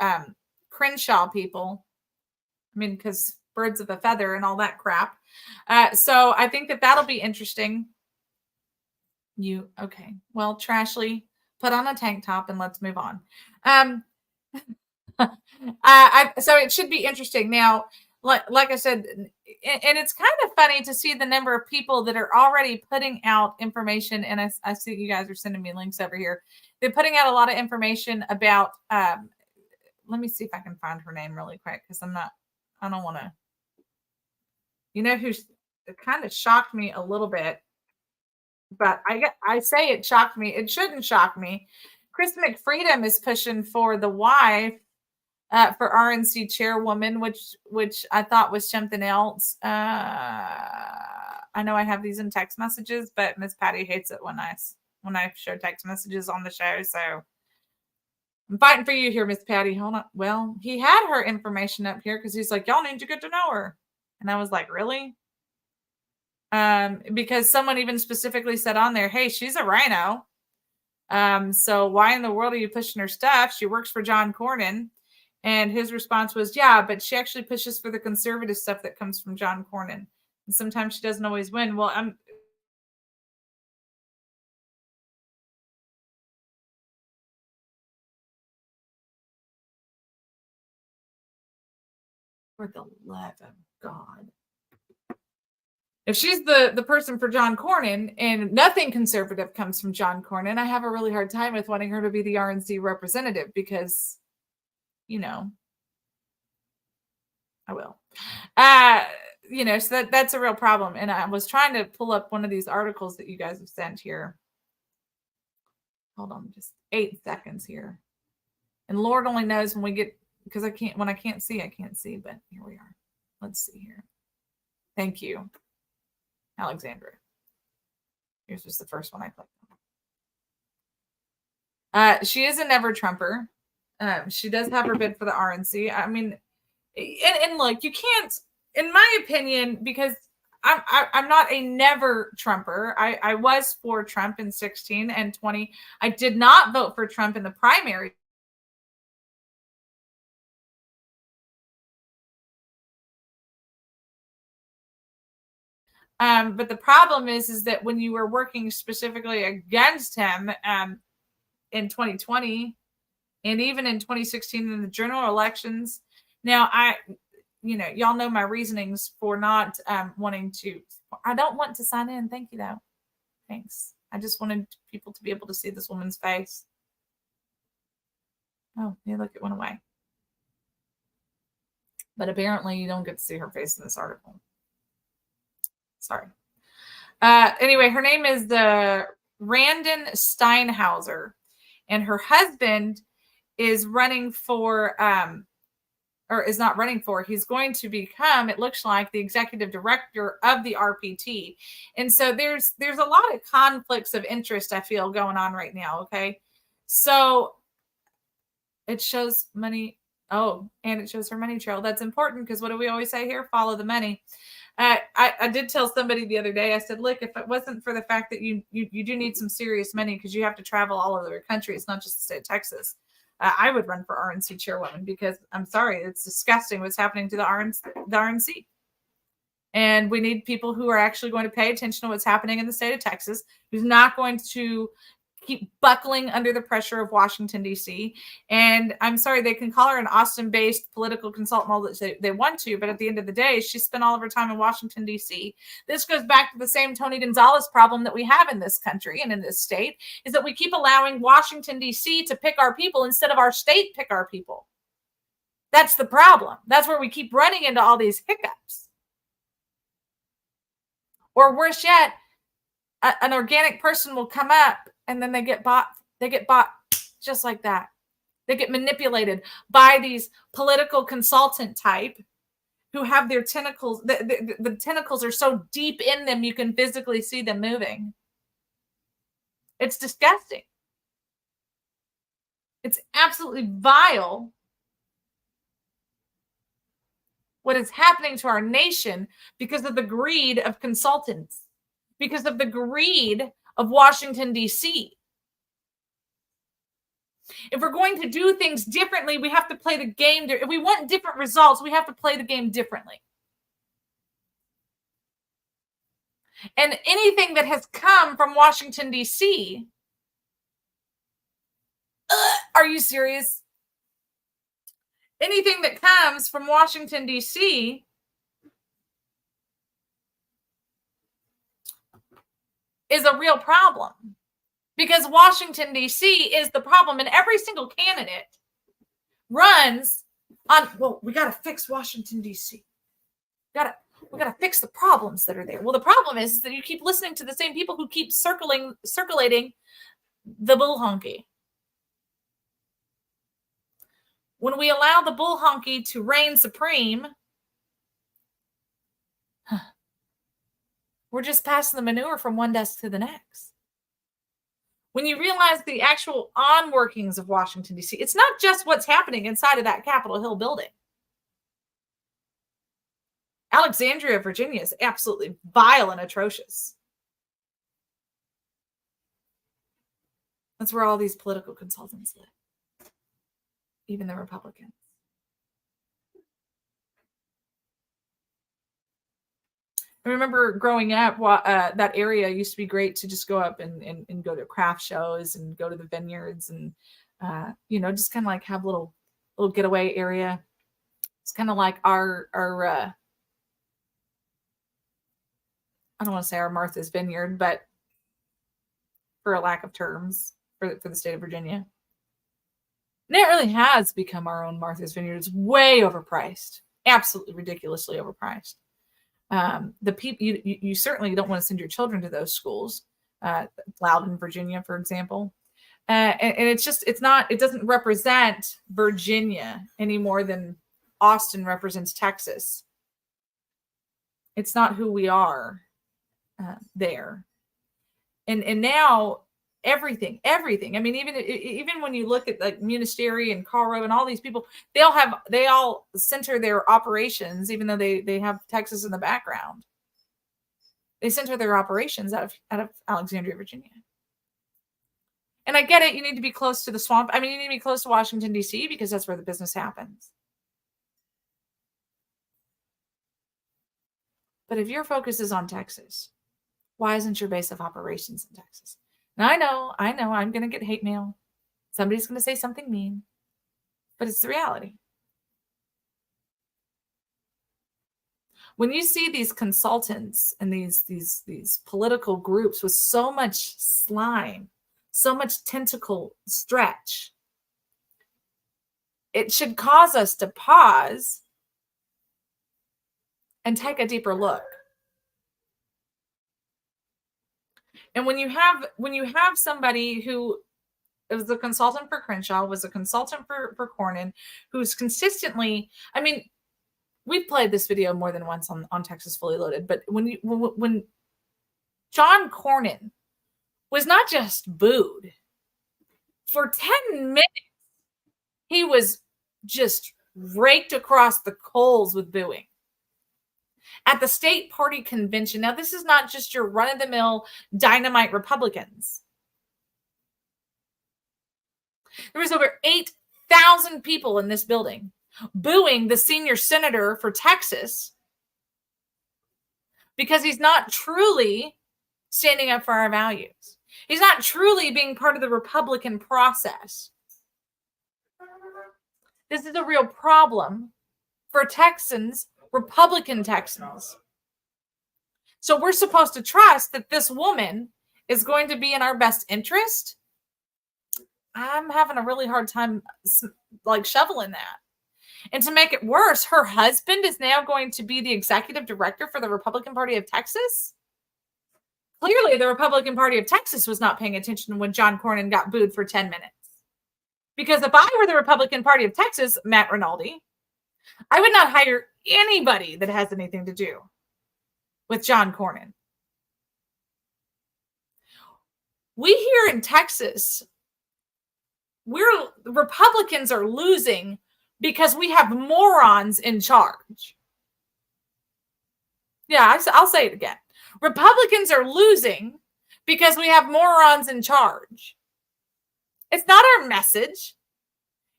[SPEAKER 1] Crenshaw people. I mean, because birds of a feather and all that crap. So I think that that'll be interesting. Okay. Well, Trashly, Put on a tank top and let's move on. So it should be interesting. Now, like I said, and it's kind of funny to see the number of people that are already putting out information. And I see you guys are sending me links over here. They're putting out a lot of information about. Let me see if I can find her name really quick because I don't want to. You know who's it kind of shocked me a little bit, but I say it shocked me. It shouldn't shock me. Chris McFreedom is pushing for the wife for RNC chairwoman, which I thought was something else. I know I have these in text messages, but Miss Patty hates it when I show text messages on the show. So I'm fighting for you here, Miss Patty. Hold on. Well, he had her information up here because he's like, y'all need to get to know her. And I was like, really? Because someone even specifically said on there, hey, she's a rhino. So why in the world are you pushing her stuff? She works for John Cornyn. And his response was, yeah, but she actually pushes for the conservative stuff that comes from John Cornyn. And sometimes she doesn't always win. Well, I'm for the love of God. If she's the person for John Cornyn and nothing conservative comes from John Cornyn, I have a really hard time with wanting her to be the RNC representative because, you know, I will. So that's a real problem. And I was trying to pull up one of these articles that you guys have sent here. Hold on, just 8 seconds here. And Lord only knows when we get, because when I can't see, but here we are. Let's see here. Thank you, Alexandra. Here's just the first one I clicked on. She is a never Trumper. She does have her bid for the RNC. I mean, and look, you can't, in my opinion, because I'm not a never Trumper. I was for Trump in 16 and 20. I did not vote for Trump in the primary. But the problem is that when you were working specifically against him in 2020 and even in 2016 in the general elections, now y'all know my reasonings for not wanting to. I don't want to sign in. Thank you, though. Thanks. I just wanted people to be able to see this woman's face. Oh, yeah, look, it went away. But apparently you don't get to see her face in this article. Sorry. Anyway, her name is Randon Steinhauser, and her husband is running for, or is not running for, he's going to become, it looks like, the executive director of the RPT. And so there's a lot of conflicts of interest, I feel, going on right now, okay? So it shows money. Oh, and it shows her money trail. That's important because what do we always say here? Follow the money. I did tell somebody the other day, I said, look, if it wasn't for the fact that you do need some serious money because you have to travel all over the country, it's not just the state of Texas, I would run for RNC chairwoman because I'm sorry, it's disgusting what's happening to the RNC. And we need people who are actually going to pay attention to what's happening in the state of Texas, who's not going to keep buckling under the pressure of Washington, D.C. And I'm sorry, they can call her an Austin-based political consultant all that they want to, but at the end of the day, she spent all of her time in Washington, D.C. This goes back to the same Tony Gonzalez problem that we have in this country and in this state, is that we keep allowing Washington, D.C. to pick our people instead of our state pick our people. That's the problem. That's where we keep running into all these hiccups. Or worse yet, an organic person will come up and then they get bought just like that. They get manipulated by these political consultant type who have their tentacles. The tentacles are so deep in them, you can physically see them moving. It's disgusting. It's absolutely vile what is happening to our nation because of the greed of consultants, because of the greed of Washington, D.C. If we're going to do things differently, we have to play the game. If we want different results, we have to play the game differently. And anything that has come from Washington, D.C. Are you serious? Anything that comes from Washington, D.C. is a real problem, because Washington, D.C. is the problem, and every single candidate runs on, well, we got to fix Washington, D.C. We got to fix the problems that are there. Well, the problem is that you keep listening to the same people who keep circulating the bull honky. When we allow the bull honky to reign supreme, we're just passing the manure from one desk to the next. When you realize the actual on-workings of Washington, D.C., it's not just what's happening inside of that Capitol Hill building. Alexandria, Virginia is absolutely vile and atrocious. That's where all these political consultants live, even the Republicans. I remember growing up, that area used to be great to just go up and go to craft shows and go to the vineyards and, just kind of like have a little getaway area. It's kind of like our I don't want to say our Martha's Vineyard, but for a lack of terms for the state of Virginia. And it really has become our own Martha's Vineyard. It's way overpriced, absolutely ridiculously overpriced. The people you certainly don't want to send your children to those schools, Loudon, Virginia, for example. And it doesn't represent Virginia any more than Austin represents Texas. It's not who we are there. And now everything. I mean, even when you look at like Munisteri and Carro and all these people, they all center their operations, even though they have Texas in the background. They center their operations out of Alexandria, Virginia. And I get it. You need to be close to the swamp. I mean, you need to be close to Washington, D.C. because that's where the business happens. But if your focus is on Texas, why isn't your base of operations in Texas? Now, I know, I'm going to get hate mail. Somebody's going to say something mean, but it's the reality. When you see these consultants and these political groups with so much slime, so much tentacle stretch, it should cause us to pause and take a deeper look. And when you have somebody who was a consultant for Crenshaw, was a consultant for Cornyn, who's consistently, I mean, we've played this video more than once on Texas Fully Loaded, but when John Cornyn was not just booed, for 10 minutes, he was just raked across the coals with booing. At the state party convention. Now, this is not just your run-of-the-mill dynamite Republicans. There was over 8,000 people in this building booing the senior senator for Texas because he's not truly standing up for our values. He's not truly being part of the Republican process. This is a real problem for Texans, Republican Texans. So we're supposed to trust that this woman is going to be in our best interest. I'm having a really hard time like shoveling that. And to make it worse, her husband is now going to be the executive director for the Republican Party of Texas. Clearly, the Republican Party of Texas was not paying attention when John Cornyn got booed for 10 minutes. Because if I were the Republican Party of Texas, Matt Rinaldi, I would not hire anybody that has anything to do with John Cornyn. We here in Texas, Republicans are losing because we have morons in charge. Yeah, I'll say it again. Republicans are losing because we have morons in charge. It's not our message.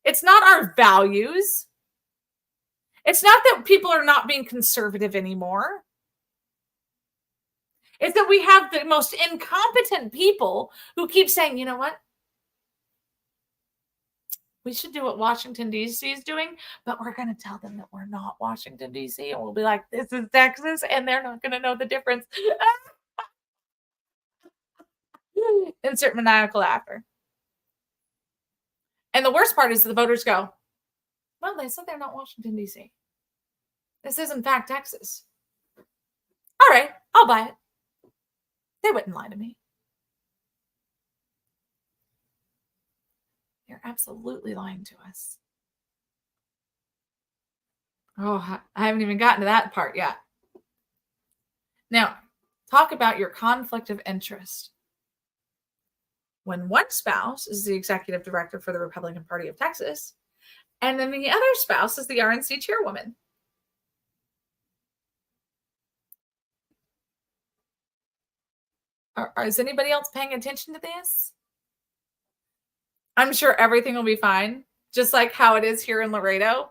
[SPEAKER 1] It's not our values. It's not that people are not being conservative anymore. It's that we have the most incompetent people who keep saying, you know what? We should do what Washington, D.C. is doing, but we're going to tell them that we're not Washington, D.C. And we'll be like, this is Texas, and they're not going to know the difference. Insert maniacal laughter. And the worst part is the voters go, well, they said they're not Washington, D.C. This is, in fact, Texas. All right, I'll buy it. They wouldn't lie to me. They're absolutely lying to us. Oh, I haven't even gotten to that part yet. Now, talk about your conflict of interest. When one spouse is the executive director for the Republican Party of Texas, and then the other spouse is the RNC chairwoman. Is anybody else paying attention to this? I'm sure everything will be fine, just like how it is here in Laredo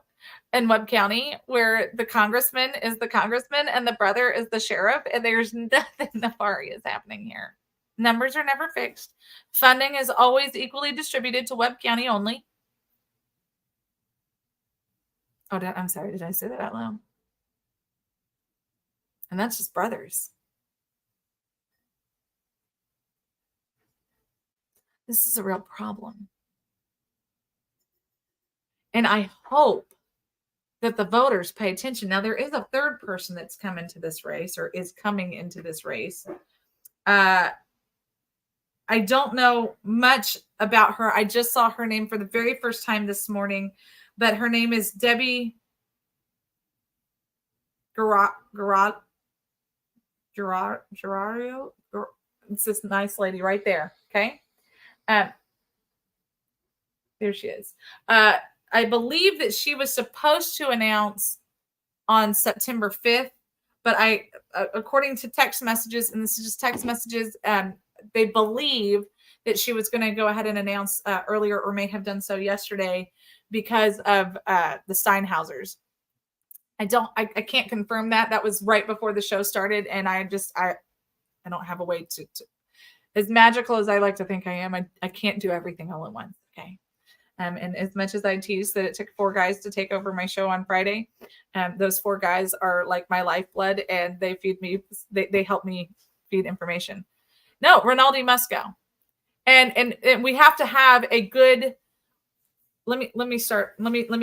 [SPEAKER 1] and Webb County, where the congressman is the congressman and the brother is the sheriff, and there's nothing nefarious happening here. Numbers are never fixed. Funding is always equally distributed to Webb County only. Oh, I'm sorry. Did I say that out loud? And that's just brothers. This is a real problem. And I hope that the voters pay attention. Now, there is a third person that's come into this race, or is coming into this race. I don't know much about her. I just saw her name for the very first time this morning, but her name is Debbie Gerario. It's this nice lady right there. Okay. There she is. I believe that she was supposed to announce on September 5th, but according to text messages, and this is just text messages, they believe that she was going to go ahead and announce earlier, or may have done so yesterday, because of the Steinhausers. I can't confirm that. That was right before the show started, and I don't have a way to as magical as I like to think I am. I can't do everything all at once. Okay. And as much as I tease that it took 4 guys to take over my show on Friday, those 4 guys are like my lifeblood, and they feed me. They help me feed information. No, Rinaldi must go, and we have to have a good. Let me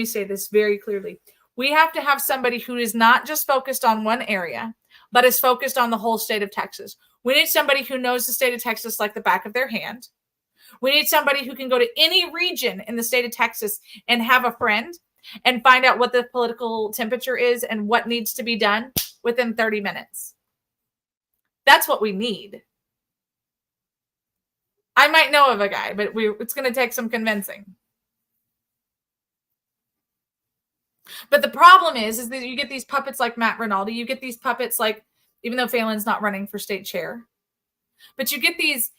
[SPEAKER 1] say this very clearly. We have to have somebody who is not just focused on one area, but is focused on the whole state of Texas. We need somebody who knows the state of Texas like the back of their hand. We need somebody who can go to any region in the state of Texas and have a friend and find out what the political temperature is and what needs to be done within 30 minutes. That's what we need. I might know of a guy, but it's going to take some convincing. But the problem is that you get these puppets like Matt Rinaldi. You get these puppets like, even though Phelan's not running for state chair, but you get these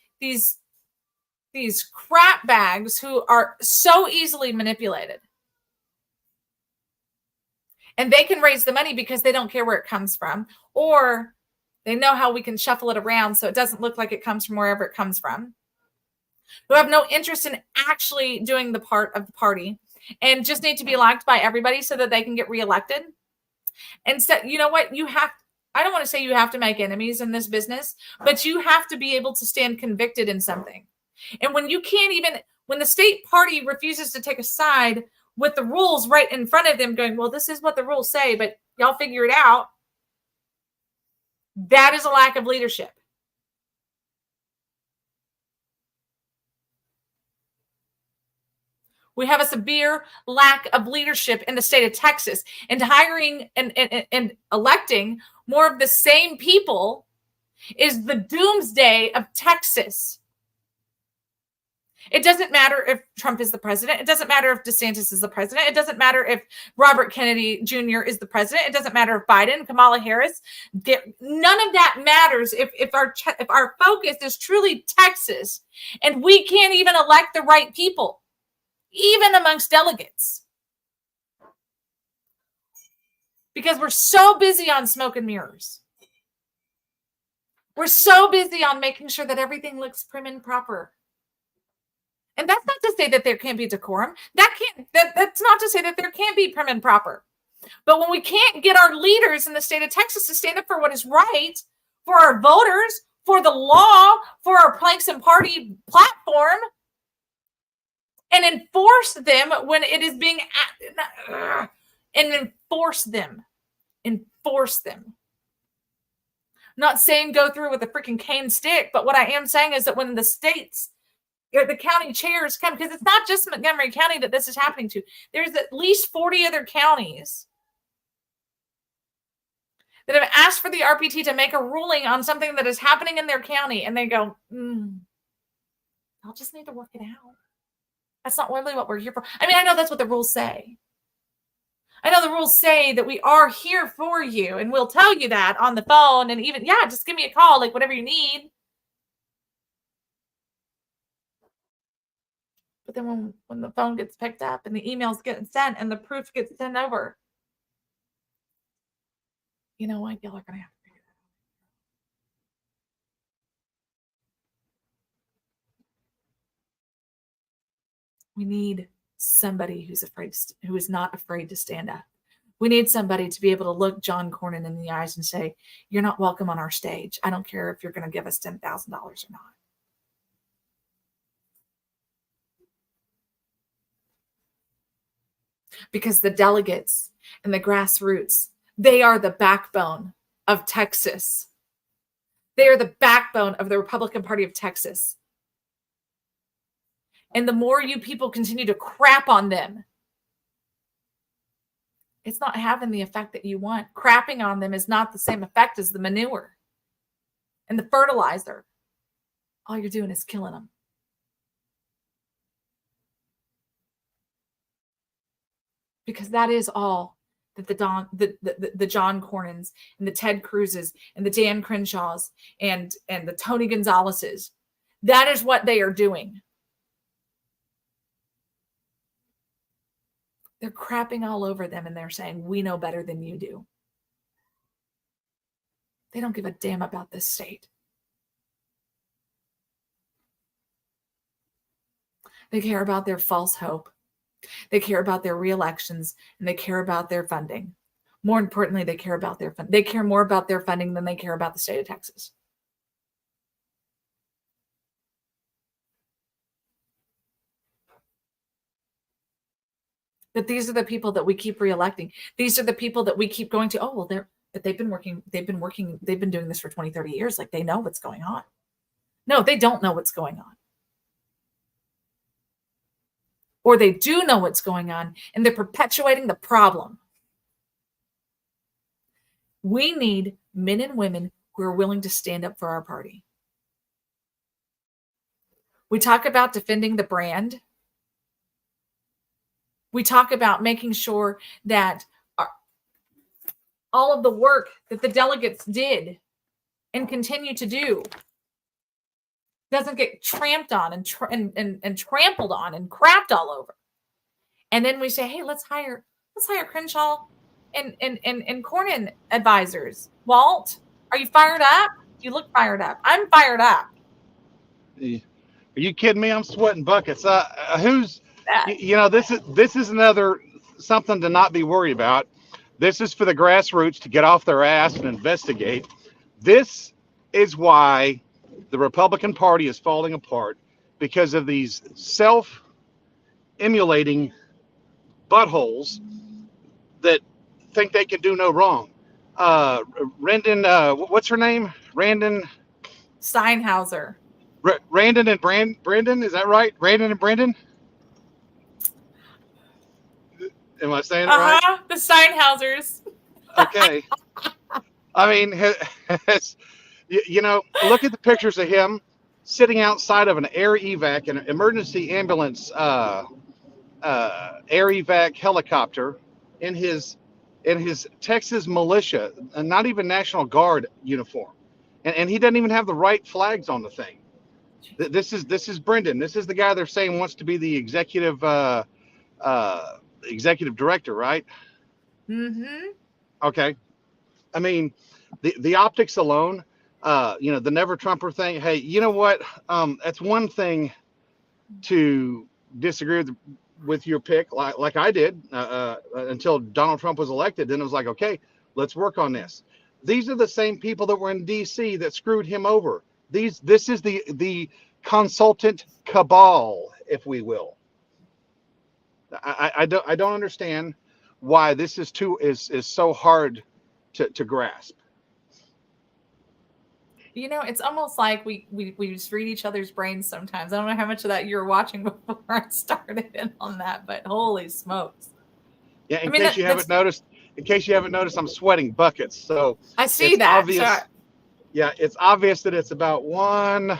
[SPEAKER 1] crap bags who are so easily manipulated. And they can raise the money because they don't care where it comes from, or they know how we can shuffle it around so it doesn't look like it comes from wherever it comes from, who have no interest in actually doing the part of the party and just need to be liked by everybody so that they can get reelected. And so, you know what? I don't want to say you have to make enemies in this business, but you have to be able to stand convicted in something. And when the state party refuses to take a side with the rules right in front of them, going, well, this is what the rules say, but y'all figure it out. That is a lack of leadership. We have a severe lack of leadership in the state of Texas, and hiring and electing more of the same people is the doomsday of Texas. It doesn't matter if Trump is the president. It doesn't matter if DeSantis is the president. It doesn't matter if Robert Kennedy Jr. is the president. It doesn't matter if Biden, Kamala Harris. None of that matters if our focus is truly Texas, and we can't even elect the right people, even amongst delegates, because we're so busy on smoke and mirrors. We're so busy on making sure that everything looks prim and proper. And that's not to say that there can't be decorum. That's not to say that there can't be prim and proper. But when we can't get our leaders in the state of Texas to stand up for what is right, for our voters, for the law, for our planks and party platform, and enforce them when it is being, and enforce them. Enforce them. I'm not saying go through with a freaking cane stick, but what I am saying is that when the states, the county chairs come, because it's not just Montgomery County that this is happening to. There's at least 40 other counties that have asked for the RPT to make a ruling on something that is happening in their county, and they go, I'll just need to work it out. That's not really what we're here for. I mean, I know that's what the rules say. I know the rules say that we are here for you, and we'll tell you that on the phone, and even, just give me a call, like whatever you need. But then when the phone gets picked up and the emails get sent and the proof gets sent over, you know what? Y'all are going to have to figure that out. We need somebody who is not afraid to stand up. We need somebody to be able to look John Cornyn in the eyes and say, you're not welcome on our stage. I don't care if you're going to give us $10,000 or not. Because the delegates and the grassroots, they are the backbone of Texas. They are the backbone of the Republican Party of Texas. And the more you people continue to crap on them, it's not having the effect that you want. Crapping on them is not the same effect as the manure and the fertilizer. All you're doing is killing them. Because that is all that the John Cornyns and the Ted Cruzes and the Dan Crenshaws and the Tony Gonzalez's, that is what they are doing. They're crapping all over them and they're saying, we know better than you do. They don't give a damn about this state. They care about their false hope. They care about their re-elections, and they care about their funding. More importantly, they care about their funding. They care more about their funding than they care about the state of Texas. But these are the people that we keep re-electing. These are the people that we keep going to, they've been doing this for 20, 30 years. Like, they know what's going on. No, they don't know what's going on. Or they do know what's going on, and they're perpetuating the problem. We need men and women who are willing to stand up for our party. We talk about defending the brand. We talk about making sure that all of the work that the delegates did and continue to do doesn't get tramped on and trampled on and crapped all over. And then we say, hey, let's hire Crenshaw and Cornyn advisors. Walt, are you fired up? You look fired up. I'm fired up.
[SPEAKER 2] Are you kidding me? I'm sweating buckets. This is another something to not be worried about. This is for the grassroots to get off their ass and investigate. This is why the Republican Party is falling apart, because of these self-emulating buttholes that think they can do no wrong. What's her name? Randon
[SPEAKER 1] Steinhauser.
[SPEAKER 2] Randon and Brendan, is that right? Randon and Brendan? Am I saying it right?
[SPEAKER 1] The Steinhausers.
[SPEAKER 2] Okay. I mean, look at the pictures of him sitting outside of an air evac, an emergency ambulance air evac helicopter in his Texas militia, and not even National Guard uniform. And he doesn't even have the right flags on the thing. This is Brendan. This is the guy they're saying wants to be the executive director, right?
[SPEAKER 1] Mm-hmm.
[SPEAKER 2] Okay. I mean, the optics alone, the Never Trumper thing. Hey, you know what? That's one thing to disagree with your pick, like I did, until Donald Trump was elected. Then it was like, okay, let's work on this. These are the same people that were in D.C. that screwed him over. This is the consultant cabal, if we will. I don't understand why this is so hard to grasp.
[SPEAKER 1] You know, it's almost like we just read each other's brains sometimes. I don't know how much of that you were watching before I started in on that, but holy smokes.
[SPEAKER 2] Yeah, in case you haven't noticed, I'm sweating buckets. So
[SPEAKER 1] I see that.
[SPEAKER 2] Obvious, yeah, it's obvious that it's about one.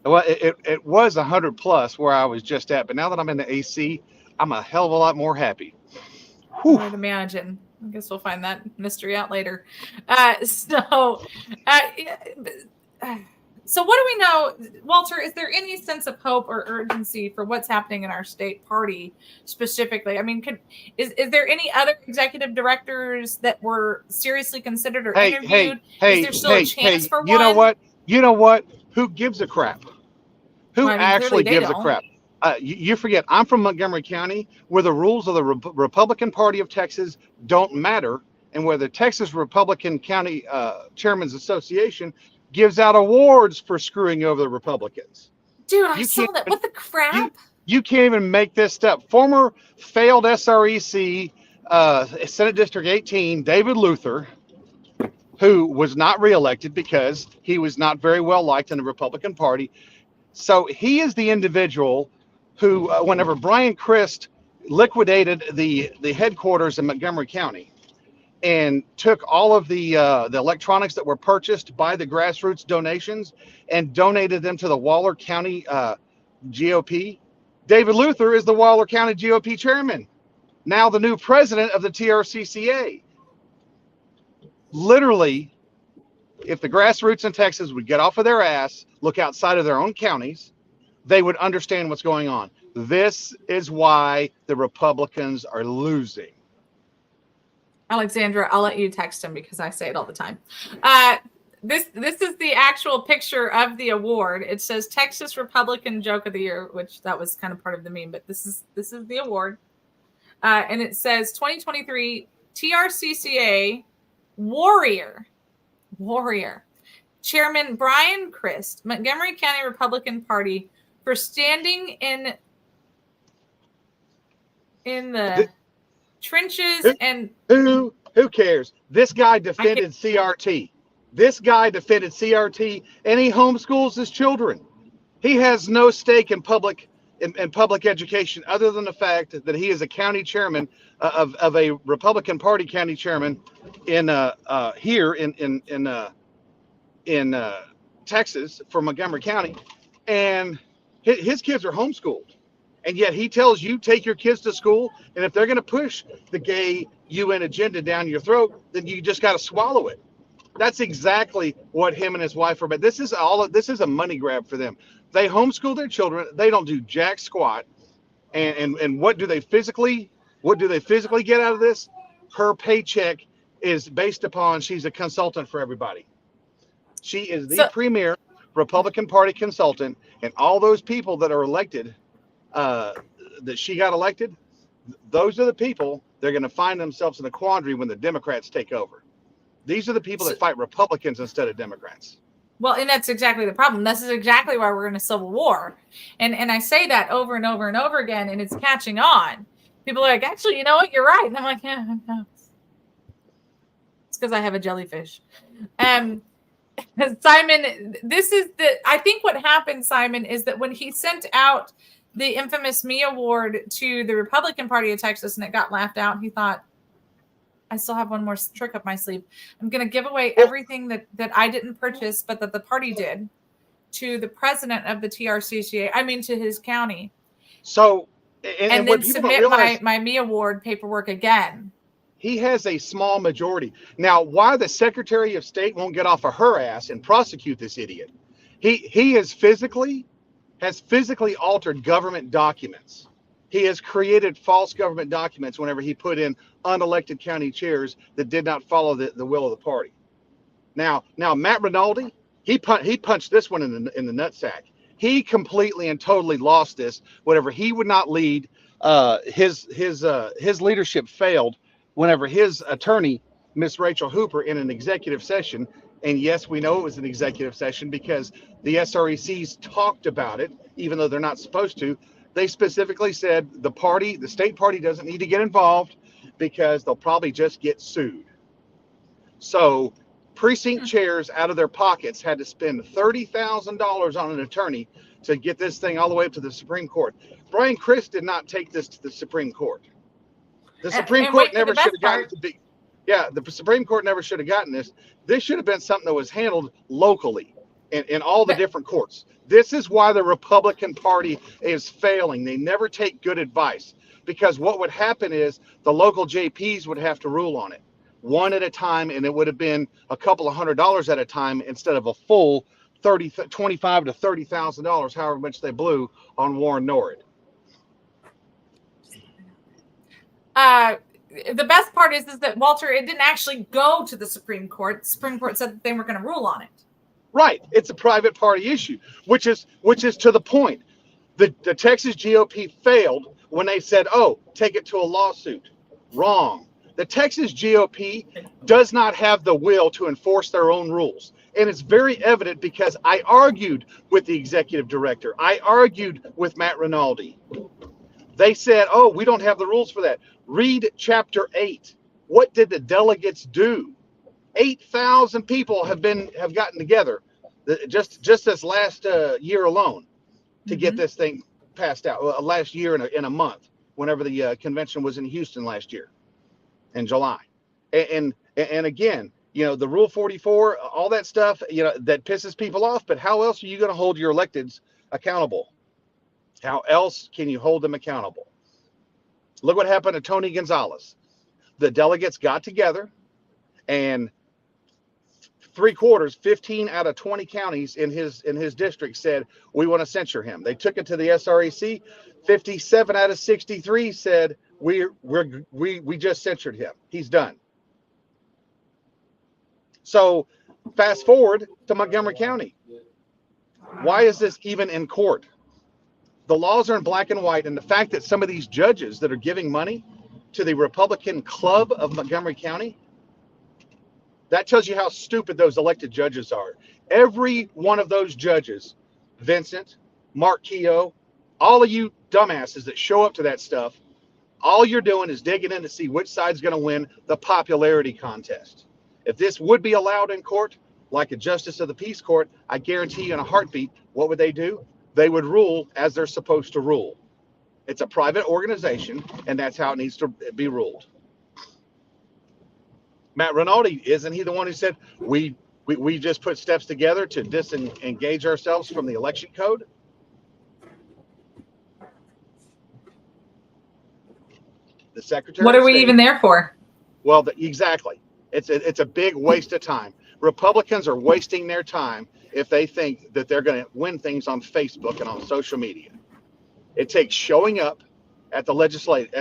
[SPEAKER 2] Well, it was 100 plus where I was just at, but now that I'm in the AC, I'm a hell of a lot more happy.
[SPEAKER 1] Whew. I would imagine. I guess we'll find that mystery out later. So what do we know, Walter? Is there any sense of hope or urgency for what's happening in our state party specifically? I mean, is there any other executive directors that were seriously considered or interviewed? Is there still a chance for one?
[SPEAKER 2] You know what? Who gives a crap? Who actually gives a crap? You forget, I'm from Montgomery County, where the rules of the Republican Party of Texas don't matter, and where the Texas Republican County Chairman's Association gives out awards for screwing over the Republicans.
[SPEAKER 1] Dude, I saw that. What the crap?
[SPEAKER 2] You can't even make this stuff. Former failed SREC Senate District 18, David Luther, who was not reelected because he was not very well liked in the Republican Party. So he is the individual who, whenever Brian Christ liquidated the headquarters in Montgomery County and took all of the electronics that were purchased by the grassroots donations and donated them to the Waller County GOP, David Luther is the Waller County GOP chairman, now the new president of the TRCCA. Literally, if the grassroots in Texas would get off of their ass, look outside of their own counties, they would understand what's going on. This is why the Republicans are losing.
[SPEAKER 1] Alexandra, I'll let you text him because I say it all the time. This is the actual picture of the award. It says Texas Republican Joke of the Year, which that was kind of part of the meme, but this is the award. And it says 2023 TRCCA Warrior. Chairman Brian Christ, Montgomery County Republican Party, for standing in the trenches. And
[SPEAKER 2] who cares? This guy defended CRT. This guy defended CRT, and he homeschools his children. He has no stake in public education other than the fact that he is a county chairman of a Republican Party county chairman in here in Texas for Montgomery County, and his kids are homeschooled, and yet he tells you take your kids to school, and if they're going to push the gay UN agenda down your throat, then you just got to swallow it. That's exactly what him and his wife are. But this is a money grab for them. They homeschool their children. They don't do jack squat. And what do they physically get out of this? Her paycheck is based upon she's a consultant for everybody. She is the premier Republican Party consultant, and all those people that are elected, that she got elected, those are the people they're going to find themselves in a quandary when the Democrats take over. These are the people that fight Republicans instead of Democrats.
[SPEAKER 1] Well, and that's exactly the problem. This is exactly why we're in a civil war. And I say that over and over and over again, and it's catching on. People are like, actually, you know what? You're right. And I'm like, yeah, no. It's because I have a jellyfish. Simon, I think what happened, Simon, is that when he sent out the infamous Me Award to the Republican Party of Texas and it got laughed out, he thought, I still have one more trick up my sleeve. I'm going to give away everything that I didn't purchase, but that the party did, to the president of the TRCCA. I mean, to his county.
[SPEAKER 2] So,
[SPEAKER 1] and then submit my Me Award paperwork again.
[SPEAKER 2] He has a small majority. Now, why the Secretary of State won't get off of her ass and prosecute this idiot? He has physically altered government documents. He has created false government documents whenever he put in unelected county chairs that did not follow the will of the party. Now Matt Rinaldi, he punched this one in the nutsack. He completely and totally lost this whenever he would not lead. His leadership failed whenever his attorney, Miss Rachel Hooper, in an executive session, and yes, we know it was an executive session because the SRECs talked about it, even though they're not supposed to. They specifically said the state party doesn't need to get involved because they'll probably just get sued. So precinct chairs out of their pockets had to spend $30,000 on an attorney to get this thing all the way up to the Supreme Court. Brian Crist did not take this to the Supreme Court. The Supreme Court never should have gotten it to be. Yeah, the Supreme Court never should have gotten this. This should have been something that was handled locally in all the different courts. This is why the Republican Party is failing. They never take good advice, because what would happen is the local JPs would have to rule on it one at a time, and it would have been a couple of $100 at a time instead of a full $25,000 to $30,000, however much they blew on Warren Norrid.
[SPEAKER 1] The best part is that, Walter, it didn't actually go to the Supreme Court. The Supreme Court said that they were going to rule on it.
[SPEAKER 2] Right. It's a private party issue, which is to the point. The Texas GOP failed when they said, oh, take it to a lawsuit. Wrong. The Texas GOP does not have the will to enforce their own rules. And it's very evident because I argued with the executive director. I argued with Matt Rinaldi. They said, oh, we don't have the rules for that. Read chapter 8. What did the delegates do? 8,000 people have gotten together just this last year alone to get this thing passed out. Last year in a month, whenever the convention was in Houston last year in July. And again, you know, the Rule 44, all that stuff, you know, that pisses people off. But how else are you going to hold your electeds accountable? How else can you hold them accountable? Look what happened to Tony Gonzalez. The delegates got together, and 15 out of 20 counties in his district said, we want to censure him. They took it to the SREC. 57 out of 63 said, we just censured him. He's done. So fast forward to Montgomery County. Why is this even in court? The laws are in black and white, and the fact that some of these judges that are giving money to the Republican club of Montgomery County, that tells you how stupid those elected judges are. Every one of those judges, Vincent, Mark Keogh, all of you dumbasses that show up to that stuff, all you're doing is digging in to see which side's going to win the popularity contest. If this would be allowed in court, like a justice of the peace court, I guarantee you in a heartbeat, what would they do? They would rule as they're supposed to rule. It's a private organization, and that's how it needs to be ruled. Matt Rinaldi, isn't he the one who said we just put steps together to disengage ourselves from the election code? The secretary.
[SPEAKER 1] What are we even there for?
[SPEAKER 2] Well, exactly. It's a big waste of time. Republicans are wasting their time if they think that they're going to win things on Facebook and on social media. It takes showing up at the legislation.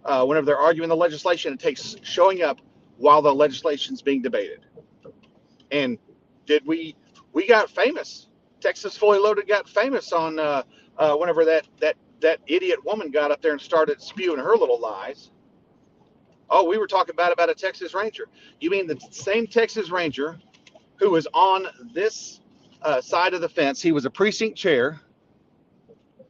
[SPEAKER 2] Whenever they're arguing the legislation, it takes showing up while the legislation's being debated. And we got famous. Texas Fully Loaded got famous on whenever that idiot woman got up there and started spewing her little lies. Oh, we were talking about a Texas Ranger. You mean the same Texas Ranger who was on this side of the fence? He was a precinct chair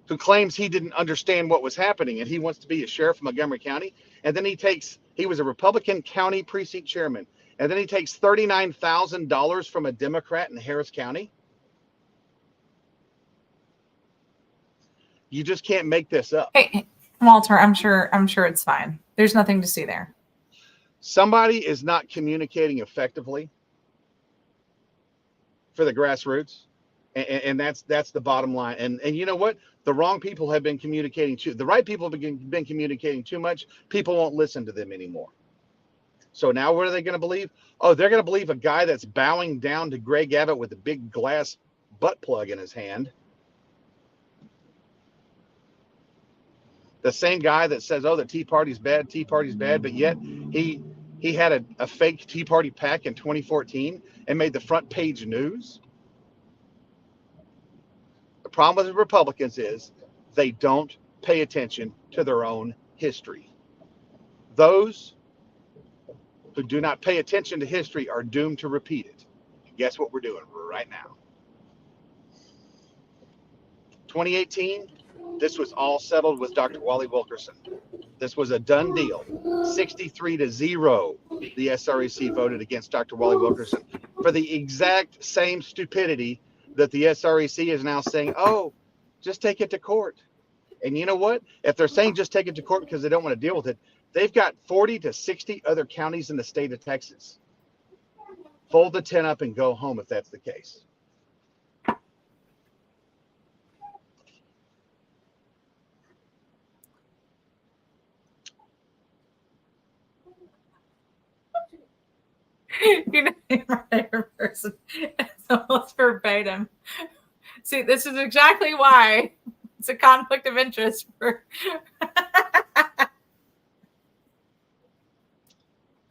[SPEAKER 2] who claims he didn't understand what was happening, and he wants to be a sheriff of Montgomery County. And then he was a Republican county precinct chairman, and then he takes $39,000 from a Democrat in Harris County. You just can't make this up.
[SPEAKER 1] Hey, Walter, I'm sure it's fine. There's nothing to see there.
[SPEAKER 2] Somebody is not communicating effectively for the grassroots. And that's the bottom line. And you know what? The wrong people have been communicating too. The right people have been communicating too much. People won't listen to them anymore. So now what are they going to believe? Oh, they're going to believe a guy that's bowing down to Greg Abbott with a big glass butt plug in his hand. The same guy that says, oh, the Tea Party's bad, but yet he had a fake Tea Party PAC in 2014 and made the front page news. problem with the Republicans is they don't pay attention to their own history. Those who do not pay attention to history are doomed to repeat it. And guess what we're doing right now? 2018, this was all settled with Dr. Wally Wilkerson. This was a done deal. 63-0, the SREC voted against Dr. Wally Wilkerson for the exact same stupidity that the SREC is now saying, oh, just take it to court. And you know what? If they're saying just take it to court because they don't want to deal with it, they've got 40 to 60 other counties in the state of Texas. Fold the tent up and go home if that's the case.
[SPEAKER 1] You know, my favorite person. It's almost verbatim. See, this is exactly why it's a conflict of interest for.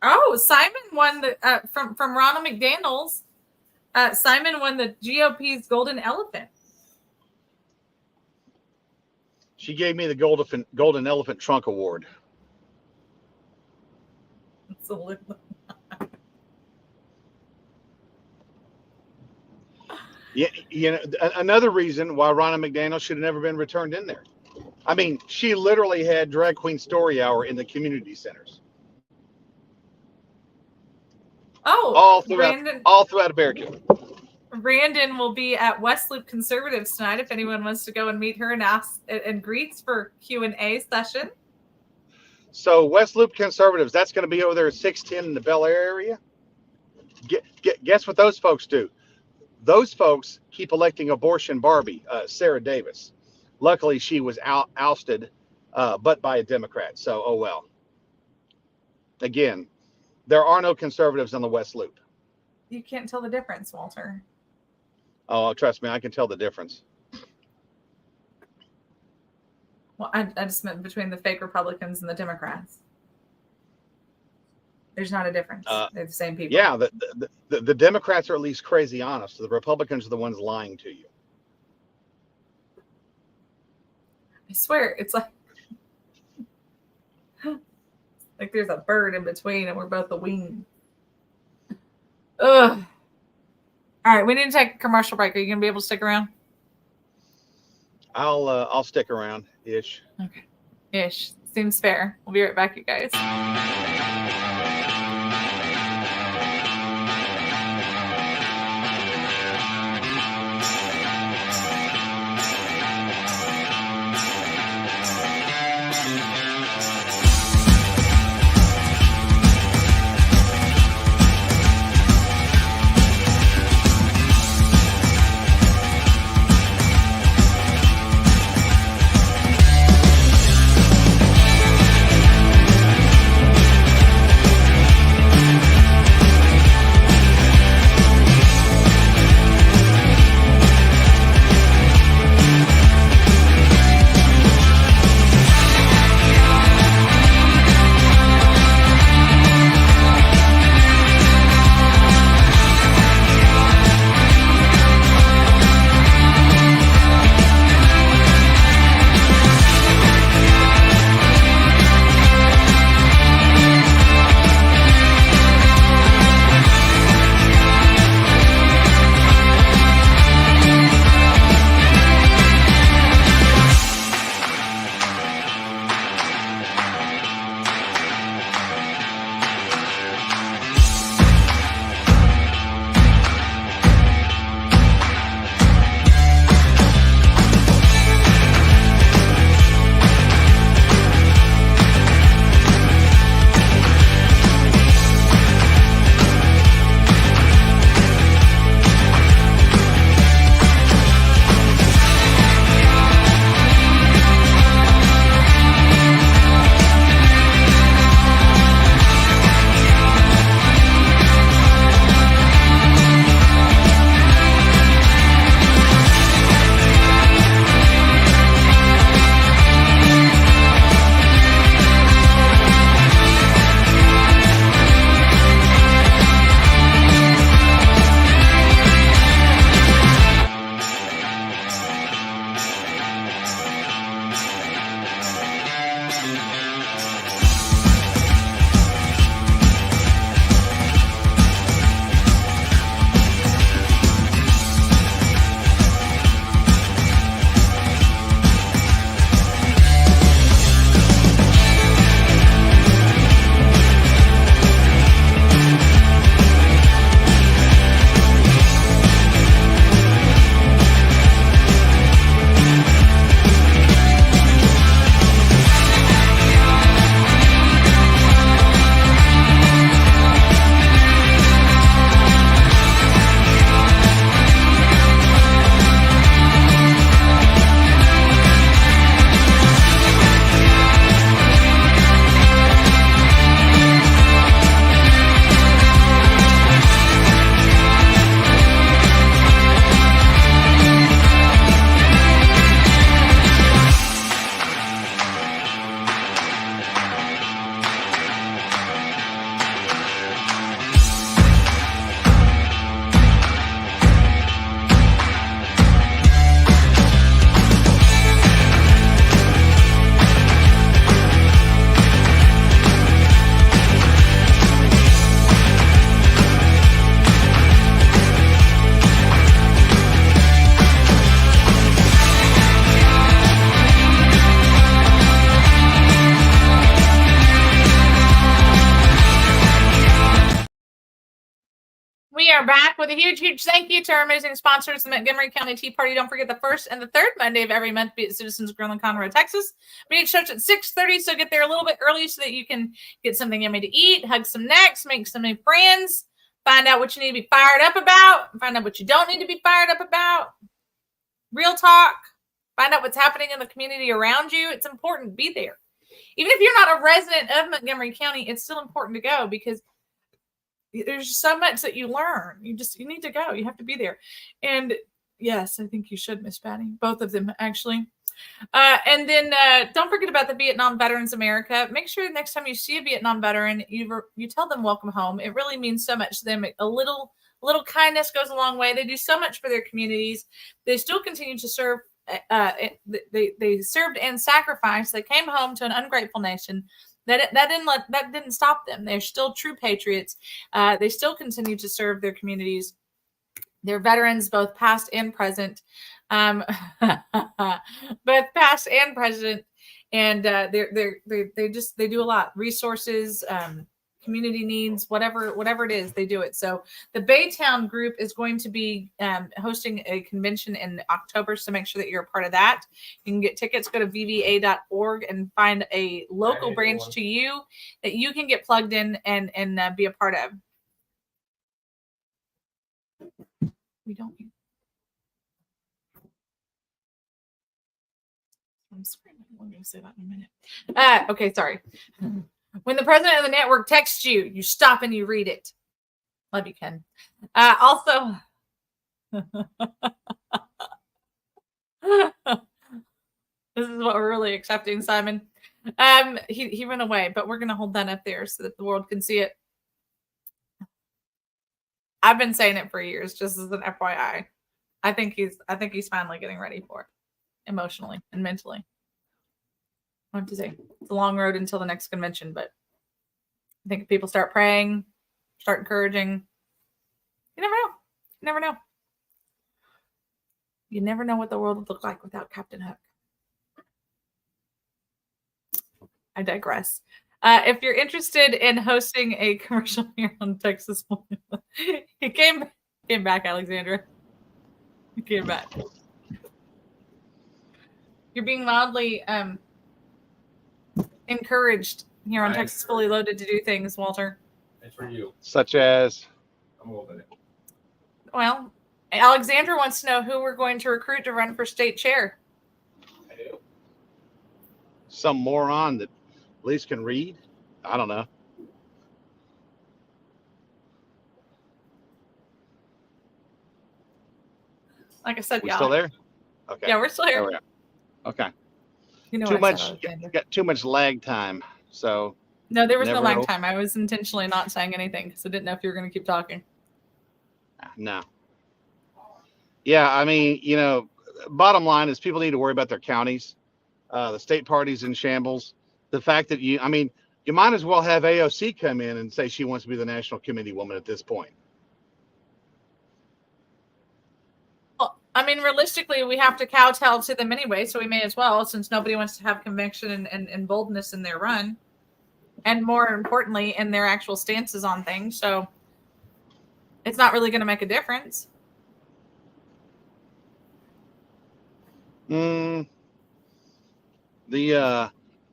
[SPEAKER 1] Oh, Simon won the from Ronald McDaniel's. Simon won the GOP's Golden Elephant.
[SPEAKER 2] She gave me the Golden Elephant Trunk Award.
[SPEAKER 1] Absolutely.
[SPEAKER 2] Yeah, you know, another reason why Ronna McDaniel should have never been returned in there. I mean, she literally had drag queen story hour in the community centers.
[SPEAKER 1] Oh,
[SPEAKER 2] all throughout America.
[SPEAKER 1] Brandon will be at West Loop Conservatives tonight. If anyone wants to go and meet her and ask and greets for Q&A session.
[SPEAKER 2] So West Loop Conservatives, that's going to be over there at 610 in the Bel Air area. Guess what those folks do? Those folks keep electing abortion Barbie, Sarah Davis. Luckily, she was ousted, but by a Democrat. So, oh well. Again, there are no conservatives on the West Loop.
[SPEAKER 1] You can't tell the difference, Walter.
[SPEAKER 2] Oh, trust me, I can tell the difference.
[SPEAKER 1] Well, I just meant between the fake Republicans and the Democrats. There's not a difference. They're the same people.
[SPEAKER 2] Yeah, the Democrats are at least crazy honest. The Republicans are the ones lying to you.
[SPEAKER 1] I swear, it's like there's a bird in between and we're both a wing. Ugh. All right, we need to take a commercial break. Are you going to be able to stick around?
[SPEAKER 2] I'll stick around ish.
[SPEAKER 1] Okay. Ish. Seems fair. We'll be right back, you guys. we are back with a huge thank you to our amazing sponsors, the Montgomery County Tea Party. Don't forget the first and the third Monday of every month, be at Citizens Grill in Conroe, Texas. Meeting starts at 6:30, so get there a little bit early so that you can get something yummy to eat, hug some necks, make some new friends, find out what you need to be fired up about, find out what you don't need to be fired up about. Real talk. Find out what's happening in the community around you. It's important to be there. Even if you're not a resident of Montgomery County, it's still important to go because there's so much that you learn. You need to go. You have to be there. And yes, I think you should, Miss Patty. Both of them, actually. And then don't forget about the Vietnam Veterans America. Make sure the next time you see a Vietnam veteran, you tell them welcome home. It really means so much to them. A little kindness goes a long way. They do so much for their communities. They still continue to serve. They served and sacrificed. They came home to an ungrateful nation. That didn't stop them. They're still true patriots. They still continue to serve their communities. They're veterans, both past and present, both past and present, and they do a lot. Resources, community needs, whatever it is, they do it. So the Baytown group is going to be hosting a convention in October, so make sure that you're a part of that. You can get tickets. Go to vva.org and find a local branch to you that you can get plugged in and be a part of. We don't. I'm screaming. I'm going to say that in a minute. Okay, sorry. When the president of the network texts you, you stop and you read it. Love you, Ken. Also, this is what we're really accepting, Simon. He ran away, but we're going to hold that up there so that the world can see it. I've been saying it for years, just as an FYI. I think he's finally getting ready for it, emotionally and mentally. I have to say, it's a long road until the next convention, but I think if people start praying, start encouraging, you never know. You never know. You never know what the world would look like without Captain Hook. I digress. If you're interested in hosting a commercial here on Texas, he came back, Alexandra. He came back. You're being loudly encouraged here on Texas Fully Loaded to do things, Walter.
[SPEAKER 3] It's for you.
[SPEAKER 2] Such as?
[SPEAKER 3] I'm holding it.
[SPEAKER 1] Well, Alexandra wants to know who we're going to recruit to run for state chair.
[SPEAKER 3] I do.
[SPEAKER 2] Some moron that at least can read? I don't know.
[SPEAKER 1] Like I said,
[SPEAKER 2] We still there? Okay.
[SPEAKER 1] Yeah, we're still here.
[SPEAKER 2] There we are. Okay.
[SPEAKER 1] You know
[SPEAKER 2] Too
[SPEAKER 1] what I
[SPEAKER 2] much.
[SPEAKER 1] said,
[SPEAKER 2] Got too much lag time. So.
[SPEAKER 1] No, there was no
[SPEAKER 2] Never
[SPEAKER 1] lag
[SPEAKER 2] know.
[SPEAKER 1] time. I was intentionally not saying anything because I didn't know if you were going to keep talking.
[SPEAKER 2] No. Yeah, I mean, bottom line is people need to worry about their counties. The state party's in shambles. The fact that you might as well have AOC come in and say she wants to be the national committee woman at this point.
[SPEAKER 1] Well, I mean, realistically, we have to kowtow to them anyway, so we may as well, since nobody wants to have conviction and boldness in their run, and more importantly, in their actual stances on things. So it's not really going to make a difference.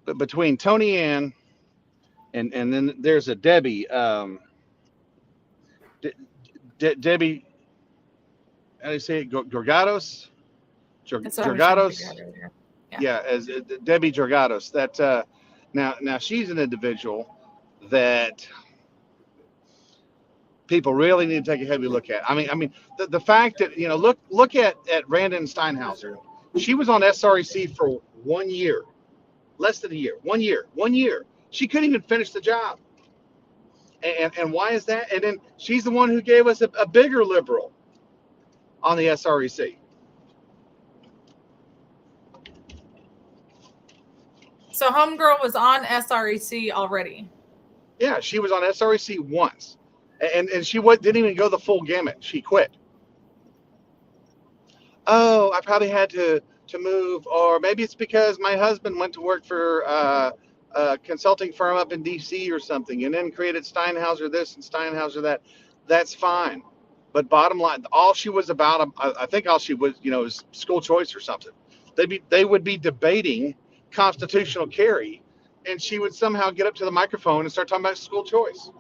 [SPEAKER 2] But between Tony Ann and then there's a Debbie, Debbie, how do you say it? Georgatos? Georgatos? Yeah, as Debbie Georgatos. That now she's an individual that people really need to take a heavy look at. I mean, the fact that look at Randon Steinhauser. She was on SREC for 1 year, less than a year. 1 year. She couldn't even finish the job. And why is that? And then she's the one who gave us a bigger liberal on the SREC.
[SPEAKER 1] So Homegirl was on SREC already.
[SPEAKER 2] Yeah, she was on SREC once. And she didn't even go the full gamut. She quit. Oh, I probably had to move, or maybe it's because my husband went to work for a consulting firm up in DC or something, and then created Steinhauser this and Steinhauser that. That's fine. But bottom line, all she was about, I think all she was, is school choice or something. They would be debating constitutional carry, and she would somehow get up to the microphone and start talking about school choice.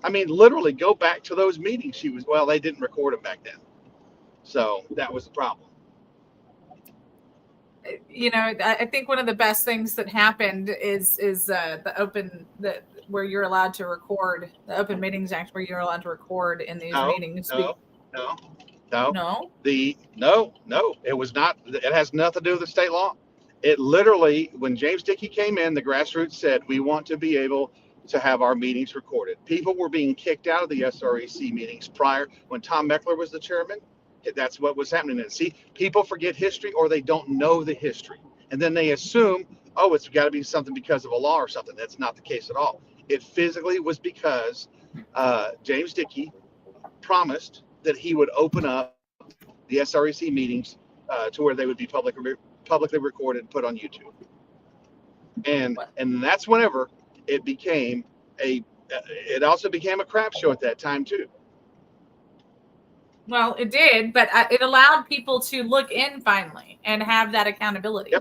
[SPEAKER 2] I mean, literally go back to those meetings. They didn't record them back then. So that was the problem.
[SPEAKER 1] I think one of the best things that happened is where you're allowed to record, the Open Meetings Act, where you're allowed to record in these meetings.
[SPEAKER 2] No.
[SPEAKER 1] No.
[SPEAKER 2] No. It was not. It has nothing to do with the state law. It literally, when James Dickey came in, the grassroots said, we want to be able to have our meetings recorded. People were being kicked out of the SREC meetings prior, when Tom Meckler was the chairman. That's what was happening. And see, people forget history, or they don't know the history. And then they assume, oh, it's got to be something because of a law or something. That's not the case at all. It physically was because James Dickey promised that he would open up the SREC meetings to where they would be publicly recorded and put on YouTube. And that's whenever it became it also became a crap show at that time too.
[SPEAKER 1] Well, it did, but it allowed people to look in finally and have that accountability.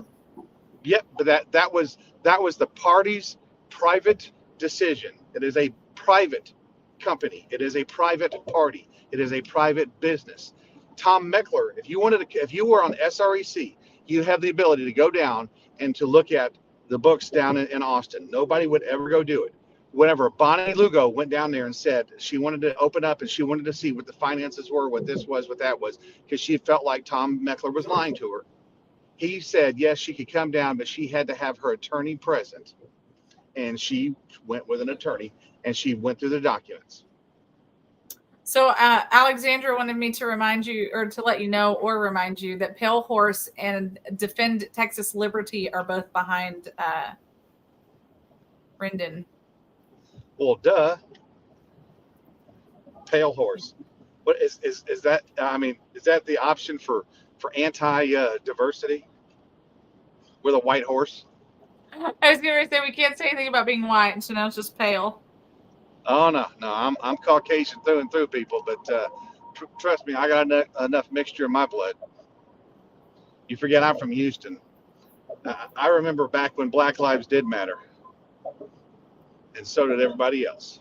[SPEAKER 2] Yep. But that was the party's private decision. It is a private company. It is a private party. It is a private business. Tom Meckler, if you were on SREC, you have the ability to go down and to look at the books down in Austin. Nobody would ever go do it. Whenever Bonnie Lugo went down there and said she wanted to open up and she wanted to see what the finances were, what this was, what that was, because she felt like Tom Meckler was lying to her, he said, yes, she could come down, but she had to have her attorney present. And she went with an attorney and she went through the documents.
[SPEAKER 1] So Alexandra wanted me to remind you, or to let you know, or remind you that Pale Horse and Defend Texas Liberty are both behind Brendan.
[SPEAKER 2] Well, duh. Pale Horse. What is that? I mean, is that the option for anti-diversity with a white horse?
[SPEAKER 1] I was going to say we can't say anything about being white, so now it's just pale.
[SPEAKER 2] Oh no, I'm Caucasian through and through, people. But trust me, I got enough mixture in my blood. You forget I'm from Houston. I remember back when Black Lives did matter, and so did everybody else.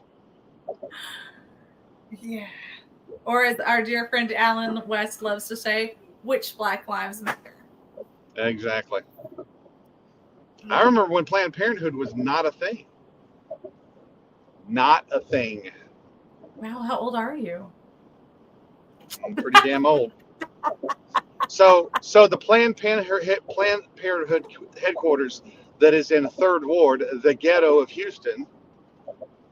[SPEAKER 1] Yeah. Or as our dear friend Alan West loves to say, which Black Lives Matter?
[SPEAKER 2] Exactly. I remember when Planned Parenthood was not a thing. Not a thing.
[SPEAKER 1] Wow, how old are you?
[SPEAKER 2] I'm pretty damn old. So the Planned Parenthood headquarters that is in 3rd Ward, the ghetto of Houston,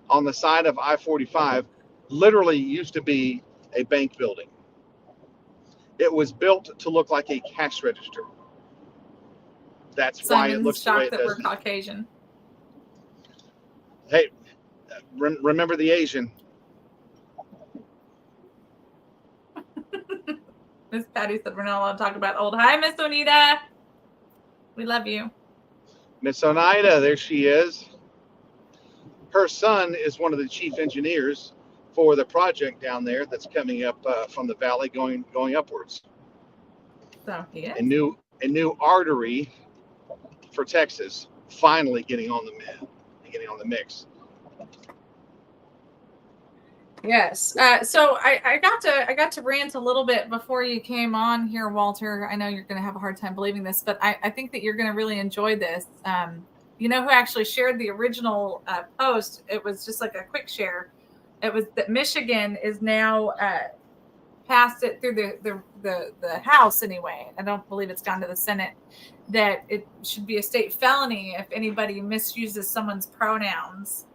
[SPEAKER 2] on the side of I-45, literally used to be a bank building. It was built to look like a cash register. That's why it looks the way it does.
[SPEAKER 1] That we're Caucasian.
[SPEAKER 2] Hey, remember the Asian.
[SPEAKER 1] Miss Patty said we're not allowed to talk about old. Hi, Miss Onita. We love you.
[SPEAKER 2] Miss Oneida, there she is. Her son is one of the chief engineers for the project down there that's coming up from the valley going upwards.
[SPEAKER 1] So yeah.
[SPEAKER 2] A new artery for Texas finally getting on the mix.
[SPEAKER 1] Yes. So I got to rant a little bit before you came on here, Walter. I know you're going to have a hard time believing this, but I think that you're going to really enjoy this. You know who actually shared the original post? It was just like a quick share. It was that Michigan is now passed it through the House anyway. I don't believe it's gone to the Senate. That it should be a state felony if anybody misuses someone's pronouns.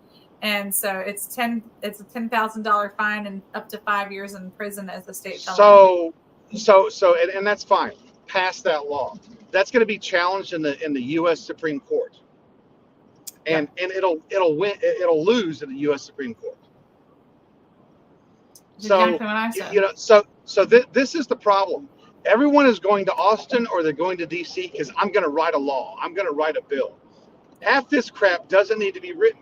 [SPEAKER 1] And so it's a $10,000 fine and up to 5 years in prison as a state felony.
[SPEAKER 2] So and that's fine. Pass that law. That's going to be challenged in the U.S. Supreme Court, and it'll win. It'll lose in the U.S. Supreme Court.
[SPEAKER 1] Exactly what I said.
[SPEAKER 2] So this is the problem. Everyone is going to Austin or they're going to D.C. because I'm going to write a law. I'm going to write a bill. Half this crap doesn't need to be written.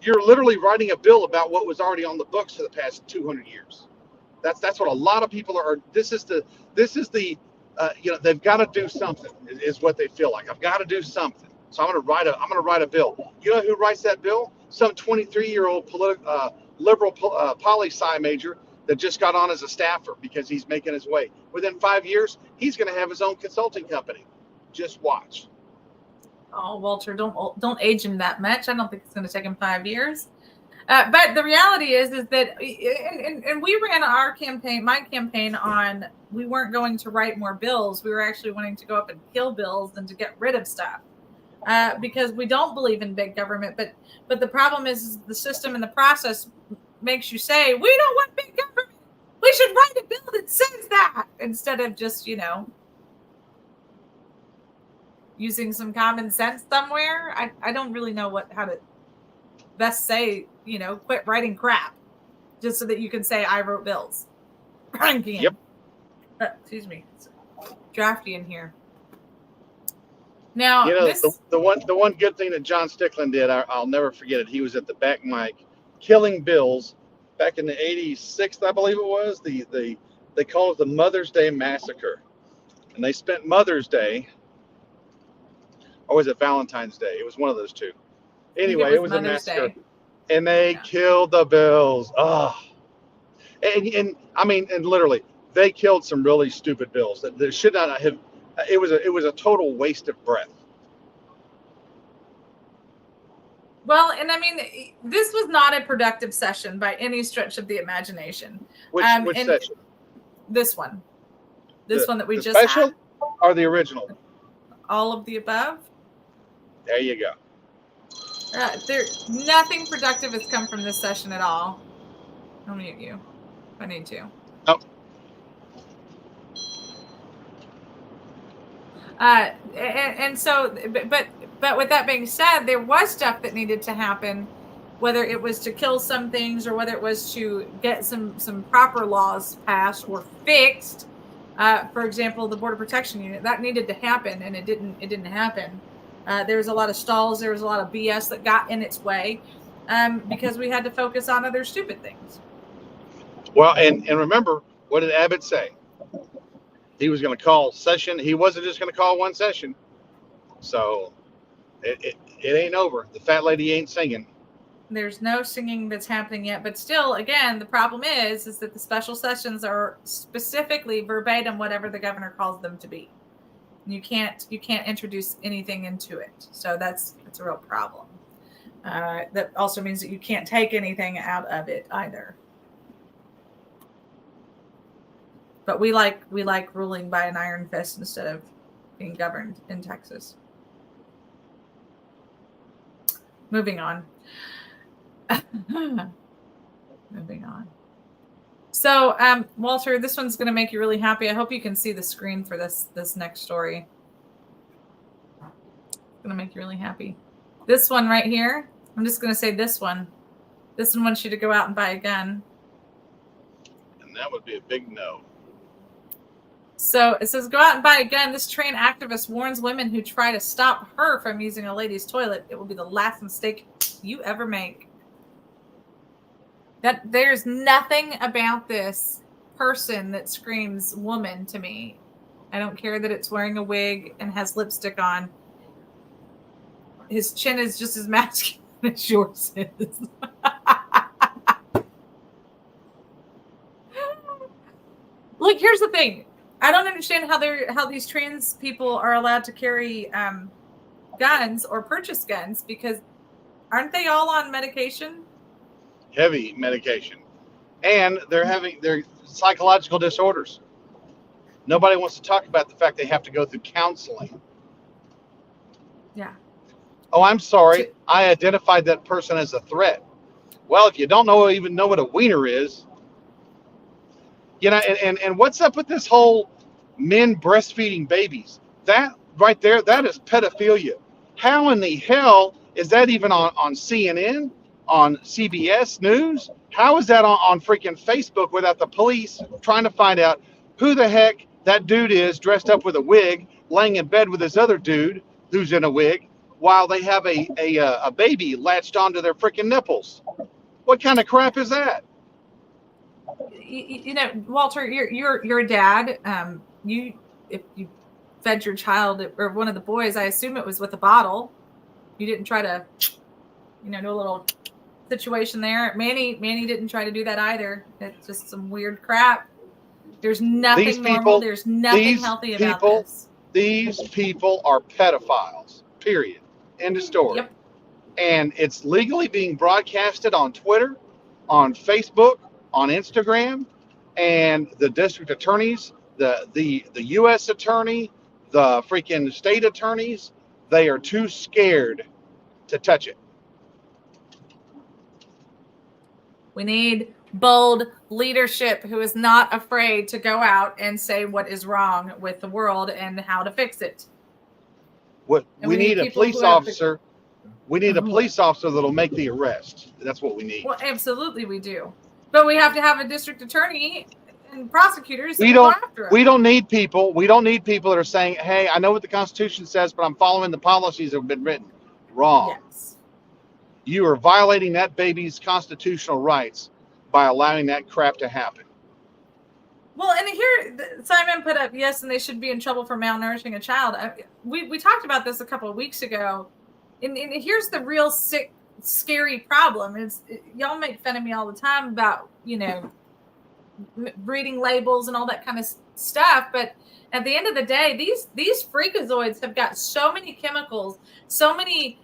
[SPEAKER 2] You're literally writing a bill about what was already on the books for the past 200 years. That's what a lot of people are. This is the they've got to do something is what they feel like. I've got to do something. So I'm going to write a bill. You know who writes that bill? Some 23-year-old liberal poli-sci major that just got on as a staffer because he's making his way. Within 5 years, he's going to have his own consulting company. Just watch.
[SPEAKER 1] Oh, Walter, don't age him that much. I don't think it's going to take him 5 years. But the reality is that, and we ran my campaign on, we weren't going to write more bills. We were actually wanting to go up and kill bills and to get rid of stuff because we don't believe in big government. But the problem is the system and the process makes you say, we don't want big government. We should write a bill that says that instead of just, using some common sense somewhere. I don't really know how to best say, quit writing crap just so that you can say I wrote bills.
[SPEAKER 2] Yep.
[SPEAKER 1] Excuse me. It's drafty in here. Now,
[SPEAKER 2] the one good thing that John Stickland did, I'll never forget it. He was at the back mic killing bills back in the 86th, I believe it was. They called it the Mother's Day Massacre. And they spent Mother's Day, or was it Valentine's Day? It was one of those two. Anyway, it was a massacre. Day. And they killed the bills. Oh. And I mean, and literally, they killed some really stupid bills that should not have. It was a total waste of breath.
[SPEAKER 1] Well, and I mean, this was not a productive session by any stretch of the imagination.
[SPEAKER 2] Which session?
[SPEAKER 1] This one. This one that we just
[SPEAKER 2] special
[SPEAKER 1] had.
[SPEAKER 2] Or the original?
[SPEAKER 1] All of the above.
[SPEAKER 2] There you go.
[SPEAKER 1] Nothing productive has come from this session at all. I'll mute you if I need to.
[SPEAKER 2] Oh.
[SPEAKER 1] And so, but with that being said, there was stuff that needed to happen, whether it was to kill some things or whether it was to get some proper laws passed or fixed. For example, the Border Protection Unit, that needed to happen, and it didn't happen. There was a lot of stalls. There was a lot of BS that got in its way because we had to focus on other stupid things.
[SPEAKER 2] Well, and remember, what did Abbott say? He was going to call session. He wasn't just going to call one session. So it ain't over. The fat lady ain't singing.
[SPEAKER 1] There's no singing that's happening yet. But still, again, the problem is that the special sessions are specifically verbatim whatever the governor calls them to be. You can't introduce anything into it. So that's a real problem. That also means that you can't take anything out of it either. But we like ruling by an iron fist instead of being governed in Texas. Moving on. Moving on. So, Walter, this one's going to make you really happy. I hope you can see the screen for this next story. It's going to make you really happy. This one right here, I'm just going to say this one. This one wants you to go out and buy a gun.
[SPEAKER 2] And that would be a big no.
[SPEAKER 1] So it says, go out and buy a gun. This train activist warns women who try to stop her from using a ladies' toilet. It will be the last mistake you ever make. That there's nothing about this person that screams woman to me. I don't care that it's wearing a wig and has lipstick on. His chin is just as masculine as yours is. Look, here's the thing. I don't understand how these trans people are allowed to carry guns or purchase guns because aren't they all on medication?
[SPEAKER 2] Heavy medication. And they're having their psychological disorders. Nobody wants to talk about the fact they have to go through counseling.
[SPEAKER 1] Yeah.
[SPEAKER 2] Oh, I'm sorry. I identified that person as a threat. Well, if you don't even know what a wiener is, and what's up with this whole men breastfeeding babies? That right there, that is pedophilia. How in the hell is that even on CNN, on CBS News? How is that on freaking Facebook without the police trying to find out who the heck that dude is dressed up with a wig, laying in bed with this other dude who's in a wig while they have a baby latched onto their freaking nipples? What kind of crap is that?
[SPEAKER 1] you know, Walter, you're a dad. If you fed your child or one of the boys, I assume it was with a bottle. You didn't try to, you know, do a little situation there. Manny didn't try to do that either. It's just some weird crap. There's nothing normal. There's nothing healthy about this.
[SPEAKER 2] These people are pedophiles. Period. End of story.
[SPEAKER 1] Yep.
[SPEAKER 2] And it's legally being broadcasted on Twitter, on Facebook, on Instagram, and the district attorneys, the U.S. attorney, the freaking state attorneys, they are too scared to touch it.
[SPEAKER 1] We need bold leadership who is not afraid to go out and say what is wrong with the world and how to fix it.
[SPEAKER 2] We need a police officer. We need a police officer that'll make the arrest. That's what we need.
[SPEAKER 1] Well, absolutely we do. But we have to have a district attorney and prosecutors.
[SPEAKER 2] We don't need people. We don't need people that are saying, hey, I know what the Constitution says, but I'm following the policies that have been written. Wrong.
[SPEAKER 1] Yes.
[SPEAKER 2] You are violating that baby's constitutional rights by allowing that crap to happen.
[SPEAKER 1] Well, and here Simon put up, yes, and they should be in trouble for malnourishing a child. We talked about this a couple of weeks ago. And here's the real sick, scary problem. Y'all make fun of me all the time about, you know, reading labels and all that kind of stuff. But at the end of the day, these freakazoids have got so many chemicals, so many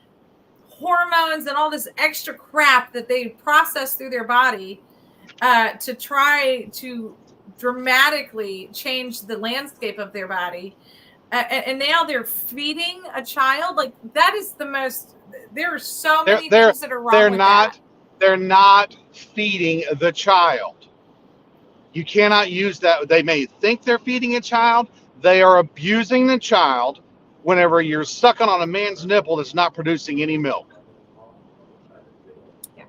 [SPEAKER 1] hormones and all this extra crap that they process through their body to try to dramatically change the landscape of their body. And now they're feeding a child. Like, that is the most, there are so many things that are wrong with that.
[SPEAKER 2] They're not feeding the child. You cannot use that. They may think they're feeding a child. They are abusing the child whenever you're sucking on a man's nipple that's not producing any milk.
[SPEAKER 1] Yeah.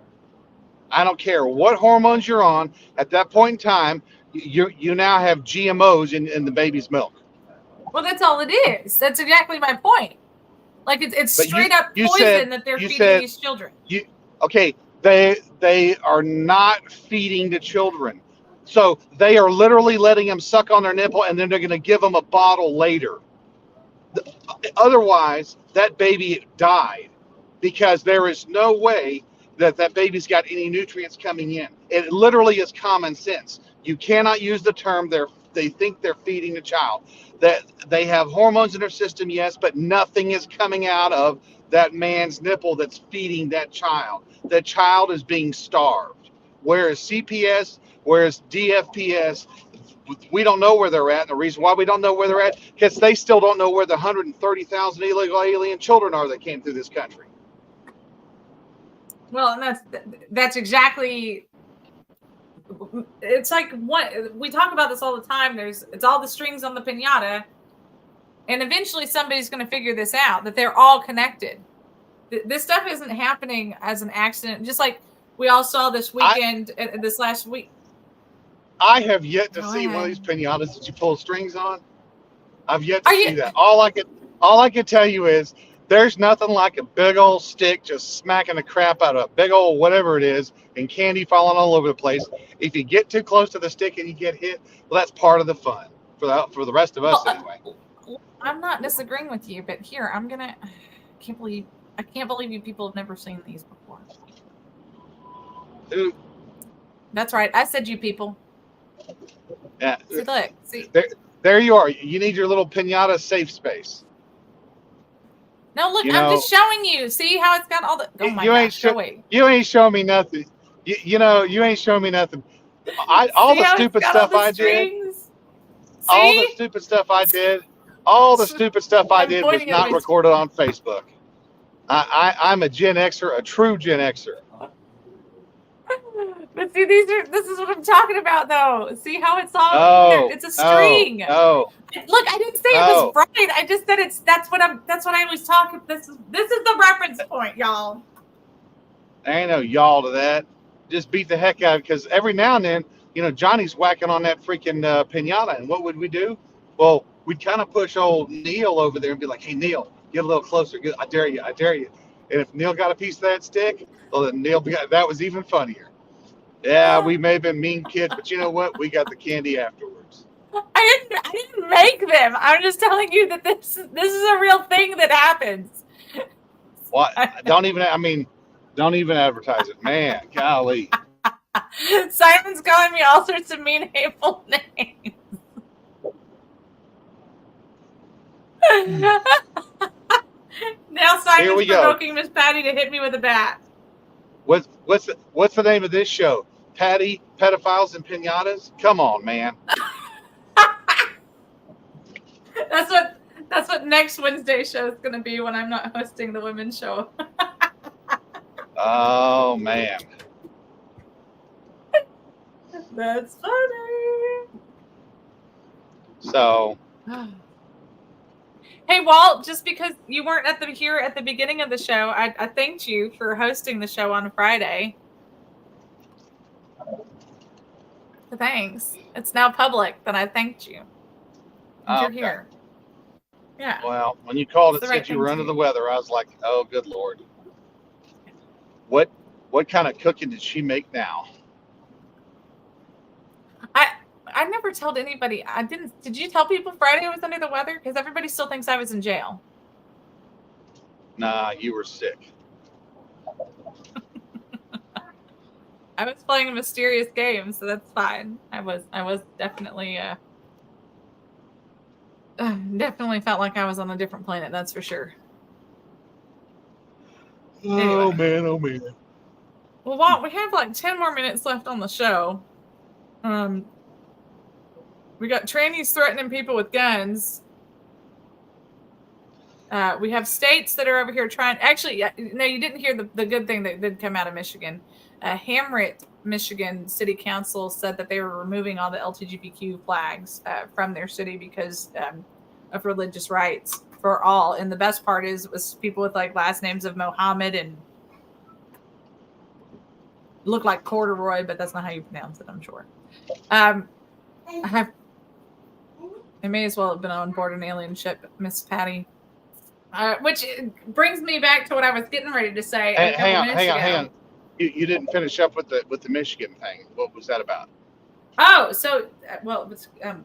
[SPEAKER 2] I don't care what hormones you're on. At that point in time, you now have GMOs in the baby's milk.
[SPEAKER 1] Well, that's all it is. That's exactly my point. Like, it's straight up poison that they're feeding these children.
[SPEAKER 2] They are not feeding the children. So they are literally letting them suck on their nipple, and then they're going to give them a bottle later. Otherwise, that baby died, because there is no way that baby's got any nutrients coming in. It literally is common sense. You cannot use the term they think they're feeding the child. That they have hormones in their system, yes, but nothing is coming out of that man's nipple that's feeding that child. That child is being starved. Whereas CPS, whereas DFPS, we don't know where they're at. And the reason why we don't know where they're at, because they still don't know where the 130,000 illegal alien children are that came through this country.
[SPEAKER 1] Well, and that's exactly. It's like what we talk about this all the time. It's all the strings on the piñata, and eventually somebody's going to figure this out, that they're all connected. This stuff isn't happening as an accident. Just like we all saw this weekend, this last week.
[SPEAKER 2] I have yet to see one of these piñatas that you pull strings on. I've yet to see that. All I can tell you is there's nothing like a big old stick just smacking the crap out of a big old whatever it is, and candy falling all over the place. If you get too close to the stick and you get hit, well, that's part of the fun for the rest of us anyway.
[SPEAKER 1] I'm not disagreeing with you, but here I can't believe you people have never seen these before.
[SPEAKER 2] Dude.
[SPEAKER 1] That's right. I said you people.
[SPEAKER 2] Yeah.
[SPEAKER 1] See, look. See.
[SPEAKER 2] There you are. You need your little piñata safe space.
[SPEAKER 1] No, look, I'm just showing you. See how it's got all the. Oh my gosh!
[SPEAKER 2] You ain't showing me nothing. You ain't showing me nothing. All the stupid stuff I did. All the stupid stuff I did. All the stupid stuff I did was not recorded on Facebook. I'm a Gen Xer, a true Gen Xer.
[SPEAKER 1] But see, this is what I'm talking about, though. See how it's all it's a string. Look, I didn't say it was right. I just said that's what I always talk. This is the reference point, y'all.
[SPEAKER 2] There ain't no y'all to that. Just beat the heck out of it, because every now and then, Johnny's whacking on that freaking piñata, and what would we do? Well, we'd kind of push old Neil over there and be like, "Hey, Neil, get a little closer. I dare you. And if Neil got a piece of that stick, well, then that was even funnier. Yeah, we may have been mean kids, but you know what? We got the candy afterwards.
[SPEAKER 1] I didn't make them. I'm just telling you that this is a real thing that happens.
[SPEAKER 2] What? Don't even advertise it, man. Golly.
[SPEAKER 1] Simon's calling me all sorts of mean, hateful names. Now Simon's provoking Miss Patty to hit me with a bat.
[SPEAKER 2] What's the name of this show? Patty, Pedophiles, and Pinatas? Come on, man.
[SPEAKER 1] That's what next Wednesday show is going to be when I'm not hosting the women's show.
[SPEAKER 2] Oh, man.
[SPEAKER 1] That's funny.
[SPEAKER 2] So.
[SPEAKER 1] Hey, Walt, just because you weren't here at the beginning of the show, I thanked you for hosting the show on Friday. Thanks. It's now public that I thanked you. You're here. Yeah.
[SPEAKER 2] Well, when you called and said you were under the weather, I was like, oh, good Lord. What kind of cooking did she make now?
[SPEAKER 1] I never told anybody. Did you tell people Friday I was under the weather? Because everybody still thinks I was in jail.
[SPEAKER 2] Nah, you were sick.
[SPEAKER 1] I was playing a mysterious game, so that's fine. I was definitely definitely felt like I was on a different planet, that's for sure.
[SPEAKER 2] Oh,
[SPEAKER 1] anyway.
[SPEAKER 2] Man, oh, man.
[SPEAKER 1] Well, Walt, we have like 10 more minutes left on the show. We got trannies threatening people with guns. We have states that are over here trying. Actually, no, you didn't hear the good thing that did come out of Michigan. Hamrit, Michigan City Council said that they were removing all the LGBTQ flags from their city because of religious rights for all. And the best part is it was people with like last names of Mohammed and look like corduroy, but that's not how you pronounce it, I'm sure. I may as well have been on board an alien ship, Miss Patty. Which brings me back to what I was getting ready to say.
[SPEAKER 2] Hang on. You didn't finish up with the Michigan thing. What was that about?
[SPEAKER 1] Oh, so well,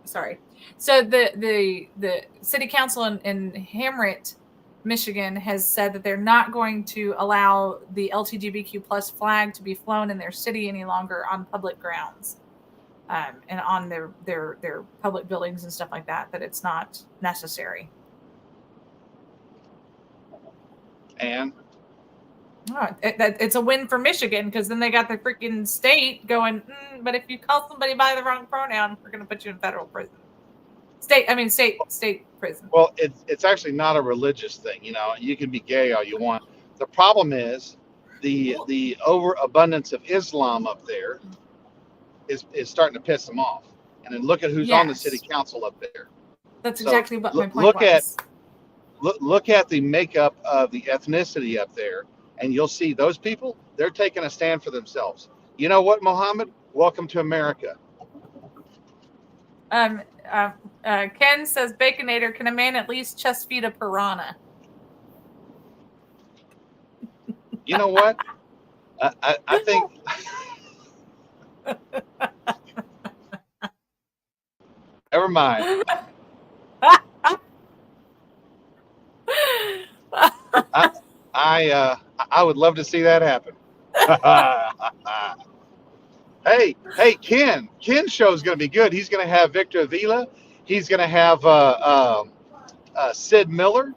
[SPEAKER 1] sorry. So the city council in Hamrit, Michigan, has said that they're not going to allow the LGBTQ plus flag to be flown in their city any longer on public grounds. And on their public buildings and stuff like that, that it's not necessary.
[SPEAKER 2] And?
[SPEAKER 1] It's a win for Michigan because then they got the freaking state going, but if you call somebody by the wrong pronoun, we're going to put you in federal prison. State prison.
[SPEAKER 2] Well, it's actually not a religious thing. You know, you can be gay all you want. The problem is the overabundance of Islam up there is starting to piss them off. And then look at who's on the city council up there.
[SPEAKER 1] That's exactly what my point was.
[SPEAKER 2] Look at the makeup of the ethnicity up there, and you'll see those people, they're taking a stand for themselves. You know what, Mohammed? Welcome to America.
[SPEAKER 1] Ken says, Baconator, can a man at least chest feed a piranha?
[SPEAKER 2] You know what? I think... Never mind. I would love to see that happen. Hey, Ken's show is going to be good. He's going to have Victor Avila. He's going to have Sid Miller.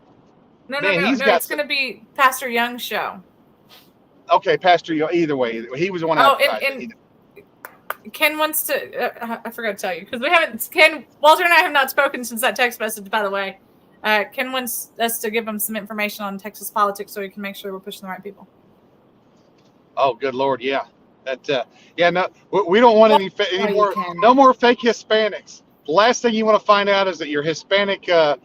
[SPEAKER 1] No. It's going to be Pastor Young's show.
[SPEAKER 2] Okay, Pastor Young. Either way, he was the one.
[SPEAKER 1] Ken wants to. I forgot to tell you because we haven't. Walter and I have not spoken since that text message. By the way, Ken wants us to give him some information on Texas politics so he can make sure we're pushing the right people.
[SPEAKER 2] Oh, good Lord, yeah. No, we don't want any more. No more fake Hispanics. The last thing you want to find out is that your Hispanic candidate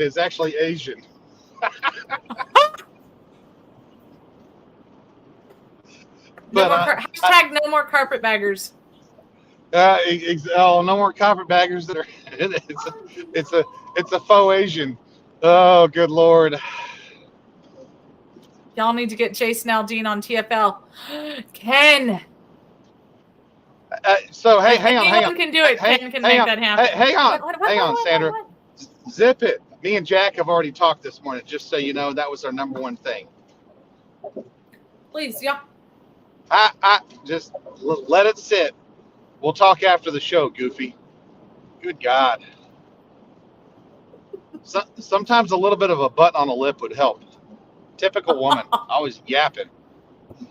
[SPEAKER 2] is actually Asian.
[SPEAKER 1] Hashtag no more carpetbaggers.
[SPEAKER 2] No more carpetbaggers that are. It's a faux Asian. Oh, good Lord.
[SPEAKER 1] Y'all need to get Chase and Aldine on TFL. Ken.
[SPEAKER 2] So hey, hang on.
[SPEAKER 1] Anyone can do it.
[SPEAKER 2] Hey,
[SPEAKER 1] Ken can
[SPEAKER 2] hang
[SPEAKER 1] make
[SPEAKER 2] on.
[SPEAKER 1] that happen.
[SPEAKER 2] Hang on. Hang on,
[SPEAKER 1] What?
[SPEAKER 2] Sandra. Zip it. Me and Jack have already talked this morning. Just so you know, that was our number one thing.
[SPEAKER 1] Please, yeah.
[SPEAKER 2] I just let it sit. We'll talk after the show, Goofy. Good God. Sometimes a little bit of a butt on a lip would help. Typical woman, always yapping.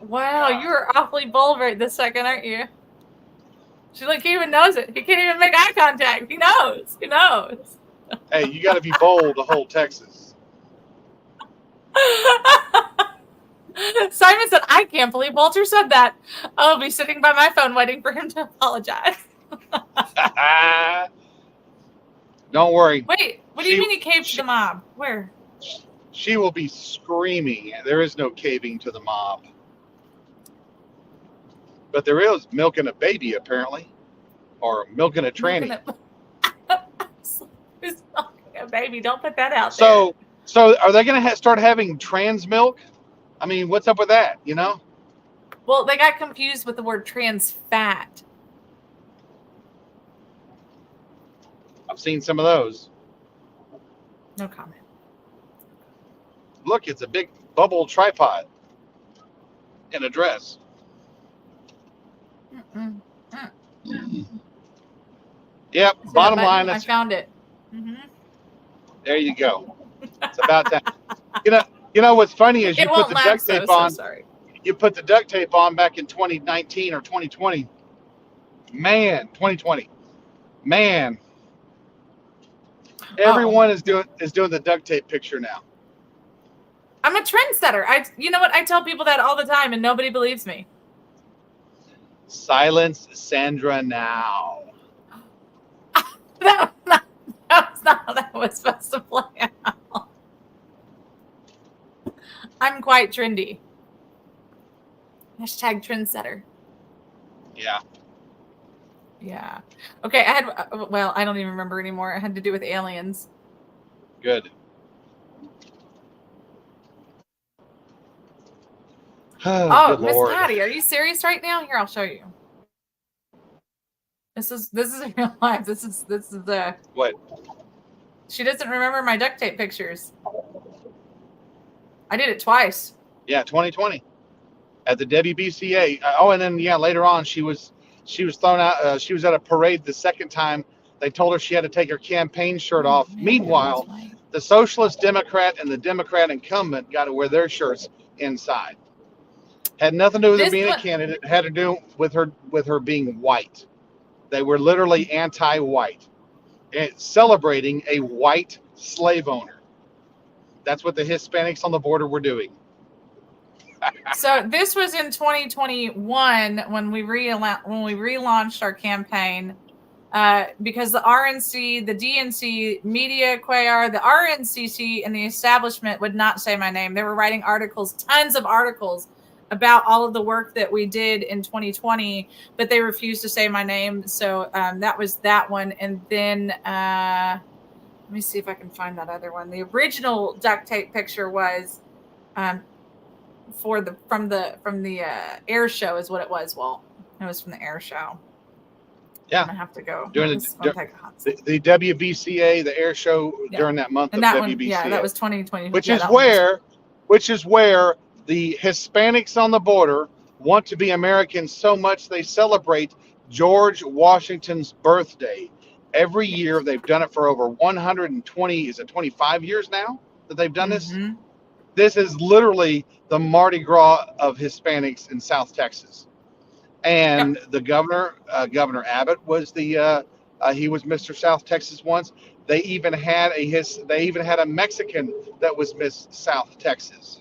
[SPEAKER 1] Wow, you are awfully bold right this second, aren't you? She like he even knows it. He can't even make eye contact. He knows. He knows.
[SPEAKER 2] Hey, you got to be bold to hold Texas.
[SPEAKER 1] Simon said, "I can't believe Walter said that. I'll be sitting by my phone waiting for him to apologize."
[SPEAKER 2] Don't worry.
[SPEAKER 1] Wait, what do you mean he caved to the mob? Where?
[SPEAKER 2] She will be screaming. There is no caving to the mob. But there is milking a baby, apparently. Or milking a tranny.
[SPEAKER 1] Who's milking a baby? Don't put that out
[SPEAKER 2] there. So are they going to start having trans milk? I mean, what's up with that, you know?
[SPEAKER 1] Well, they got confused with the word trans fat.
[SPEAKER 2] I've seen some of those.
[SPEAKER 1] No comment.
[SPEAKER 2] Look, it's a big bubble tripod in a dress. Yep. Bottom line,
[SPEAKER 1] I found it. Mm-hmm.
[SPEAKER 2] There you go. It's about time. You know what's funny is you put the duct tape on.
[SPEAKER 1] Sorry.
[SPEAKER 2] You put the duct tape on back in 2019 or 2020. Man, 2020. Man, everyone is doing the duct tape picture now.
[SPEAKER 1] I'm a trendsetter. You know what? I tell people that all the time, and nobody believes me.
[SPEAKER 2] Silence Sandra now.
[SPEAKER 1] That's not how that was supposed to play out. I'm quite trendy. Hashtag trendsetter.
[SPEAKER 2] Yeah.
[SPEAKER 1] Yeah. Okay, I don't even remember anymore. It had to do with aliens.
[SPEAKER 2] Good.
[SPEAKER 1] Oh, Miss Patty, are you serious right now? Here, I'll show you. This is real life. This is the
[SPEAKER 2] what?
[SPEAKER 1] She doesn't remember my duct tape pictures. I did it twice.
[SPEAKER 2] Yeah, 2020 at the WBCA. Oh, and then later on she was thrown out. She was at a parade the second time. They told her she had to take her campaign shirt off. Man, meanwhile, the Socialist Democrat and the Democrat incumbent got to wear their shirts inside. Had nothing to do with her being a candidate. It had to do with her being white. They were literally anti-white, celebrating a white slave owner. That's what the Hispanics on the border were doing.
[SPEAKER 1] So this was in 2021 when we relaunched our campaign, because the RNC, the DNC, Media Quayar, the RNCC, and the establishment would not say my name. They were writing articles, tons of articles, about all of the work that we did in 2020, but they refused to say my name. So that was that one. And then let me see if I can find that other one. The original duct tape picture was from the air show is what it was. Walt. It was from the air show.
[SPEAKER 2] Yeah,
[SPEAKER 1] I have to go.
[SPEAKER 2] During the WBCA, the air show during that month
[SPEAKER 1] and
[SPEAKER 2] of
[SPEAKER 1] that
[SPEAKER 2] WBCA.
[SPEAKER 1] One, yeah, that was 2020.
[SPEAKER 2] Which is where the Hispanics on the border want to be Americans so much they celebrate George Washington's birthday every year. They've done it for over 25 years now that they've done this. This is literally the Mardi Gras of Hispanics in South Texas. And the governor, Governor Abbott, was he was Mr. South Texas once. They even had a Mexican that was Miss South Texas.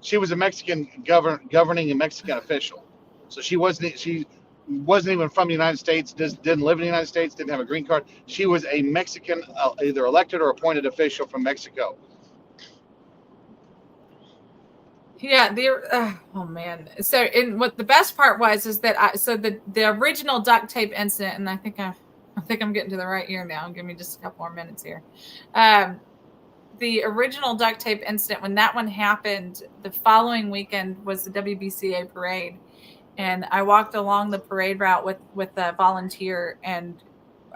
[SPEAKER 2] She was a Mexican governing a Mexican official, so she wasn't even from the United States. Didn't live in the United States. Didn't have a green card. She was a Mexican, either elected or appointed official from Mexico.
[SPEAKER 1] Yeah, oh man. So, what the best part was is that the original duct tape incident, and I think I think I'm getting to the right year now. Give me just a couple more minutes here. The original duct tape incident, when that one happened, the following weekend was the WBCA parade. And I walked along the parade route with a volunteer, and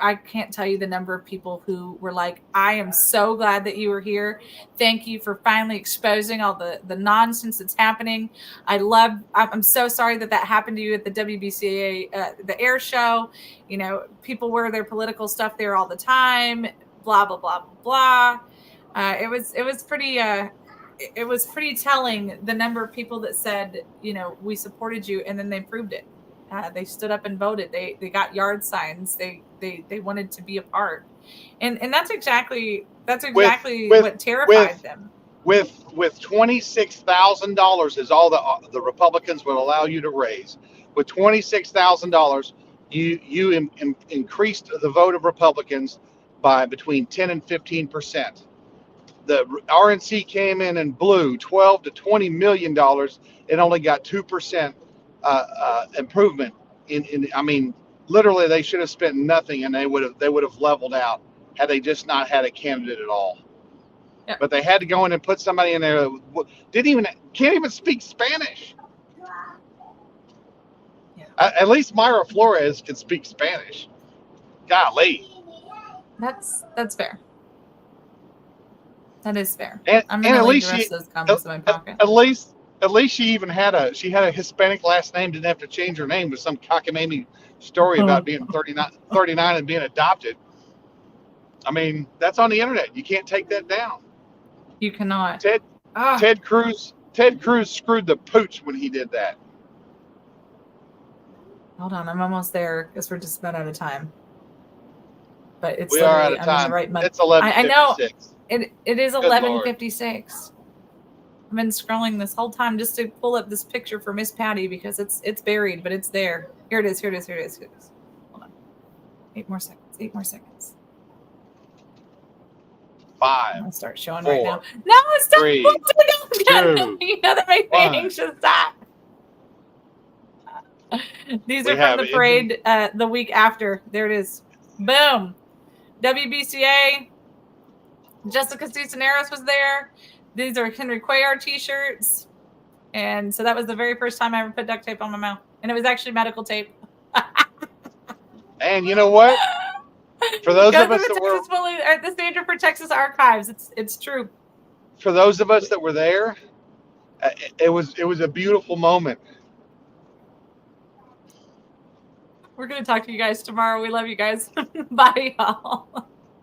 [SPEAKER 1] I can't tell you the number of people who were like, I am so glad that you were here. Thank you for finally exposing all the nonsense that's happening. I'm so sorry that happened to you at the WBCA, the air show. You know, people wear their political stuff there all the time, blah, blah, blah, blah, blah. It was pretty telling, the number of people that said, you know, we supported you, and then they proved it. They stood up and voted. They got yard signs. They wanted to be a part, and that's exactly what terrified them.
[SPEAKER 2] With $26,000 is all the Republicans would allow you to raise. With $26,000, you increased the vote of Republicans by between 10 and 15%. The RNC came in and blew $12 to $20 million. It only got 2% improvement. I mean, literally, they should have spent nothing, and they would have leveled out had they just not had a candidate at all.
[SPEAKER 1] Yep.
[SPEAKER 2] But they had to go in and put somebody in there that can't even speak Spanish.
[SPEAKER 1] Yeah.
[SPEAKER 2] At least Mayra Flores can speak Spanish. Golly.
[SPEAKER 1] That's fair. That is fair.
[SPEAKER 2] And
[SPEAKER 1] I'm gonna
[SPEAKER 2] at
[SPEAKER 1] leave
[SPEAKER 2] least
[SPEAKER 1] the rest of those comments in my pocket.
[SPEAKER 2] At least she even had a Hispanic last name. Didn't have to change her name with some cockamamie story about being 39 and being adopted. I mean, that's on the internet. You can't take that down.
[SPEAKER 1] You cannot.
[SPEAKER 2] Ted Cruz screwed the pooch when he did that.
[SPEAKER 1] Hold on, I'm almost there because we're just about out of time. But it's
[SPEAKER 2] We are out of
[SPEAKER 1] I'm
[SPEAKER 2] time.
[SPEAKER 1] in the right month.
[SPEAKER 2] It's 11:56.
[SPEAKER 1] I know it is
[SPEAKER 2] Good
[SPEAKER 1] 11:56. I've been scrolling this whole time just to pull up this picture for Miss Patty because it's buried, but it's there. Here it is. Hold on. 8 more seconds.
[SPEAKER 2] 5.
[SPEAKER 1] I'm gonna start showing
[SPEAKER 2] 4,
[SPEAKER 1] right now. No, stop!
[SPEAKER 2] 3,
[SPEAKER 1] Don't.
[SPEAKER 2] 2,
[SPEAKER 1] You know that makes me
[SPEAKER 2] 1.
[SPEAKER 1] anxious. Stop. These
[SPEAKER 2] We
[SPEAKER 1] are
[SPEAKER 2] have
[SPEAKER 1] from the parade the week after. There it is. Boom. WBCA. Jessica Cisneros was there. These are Henry Cuellar t-shirts. And so that was the very first time I ever put duct tape on my mouth. And it was actually medical tape.
[SPEAKER 2] And you know what? For those of us that were
[SPEAKER 1] the Standard for Texas Archives, it's true.
[SPEAKER 2] For those of us that were there, it was a beautiful moment.
[SPEAKER 1] We're gonna talk to you guys tomorrow. We love you guys. Bye, y'all.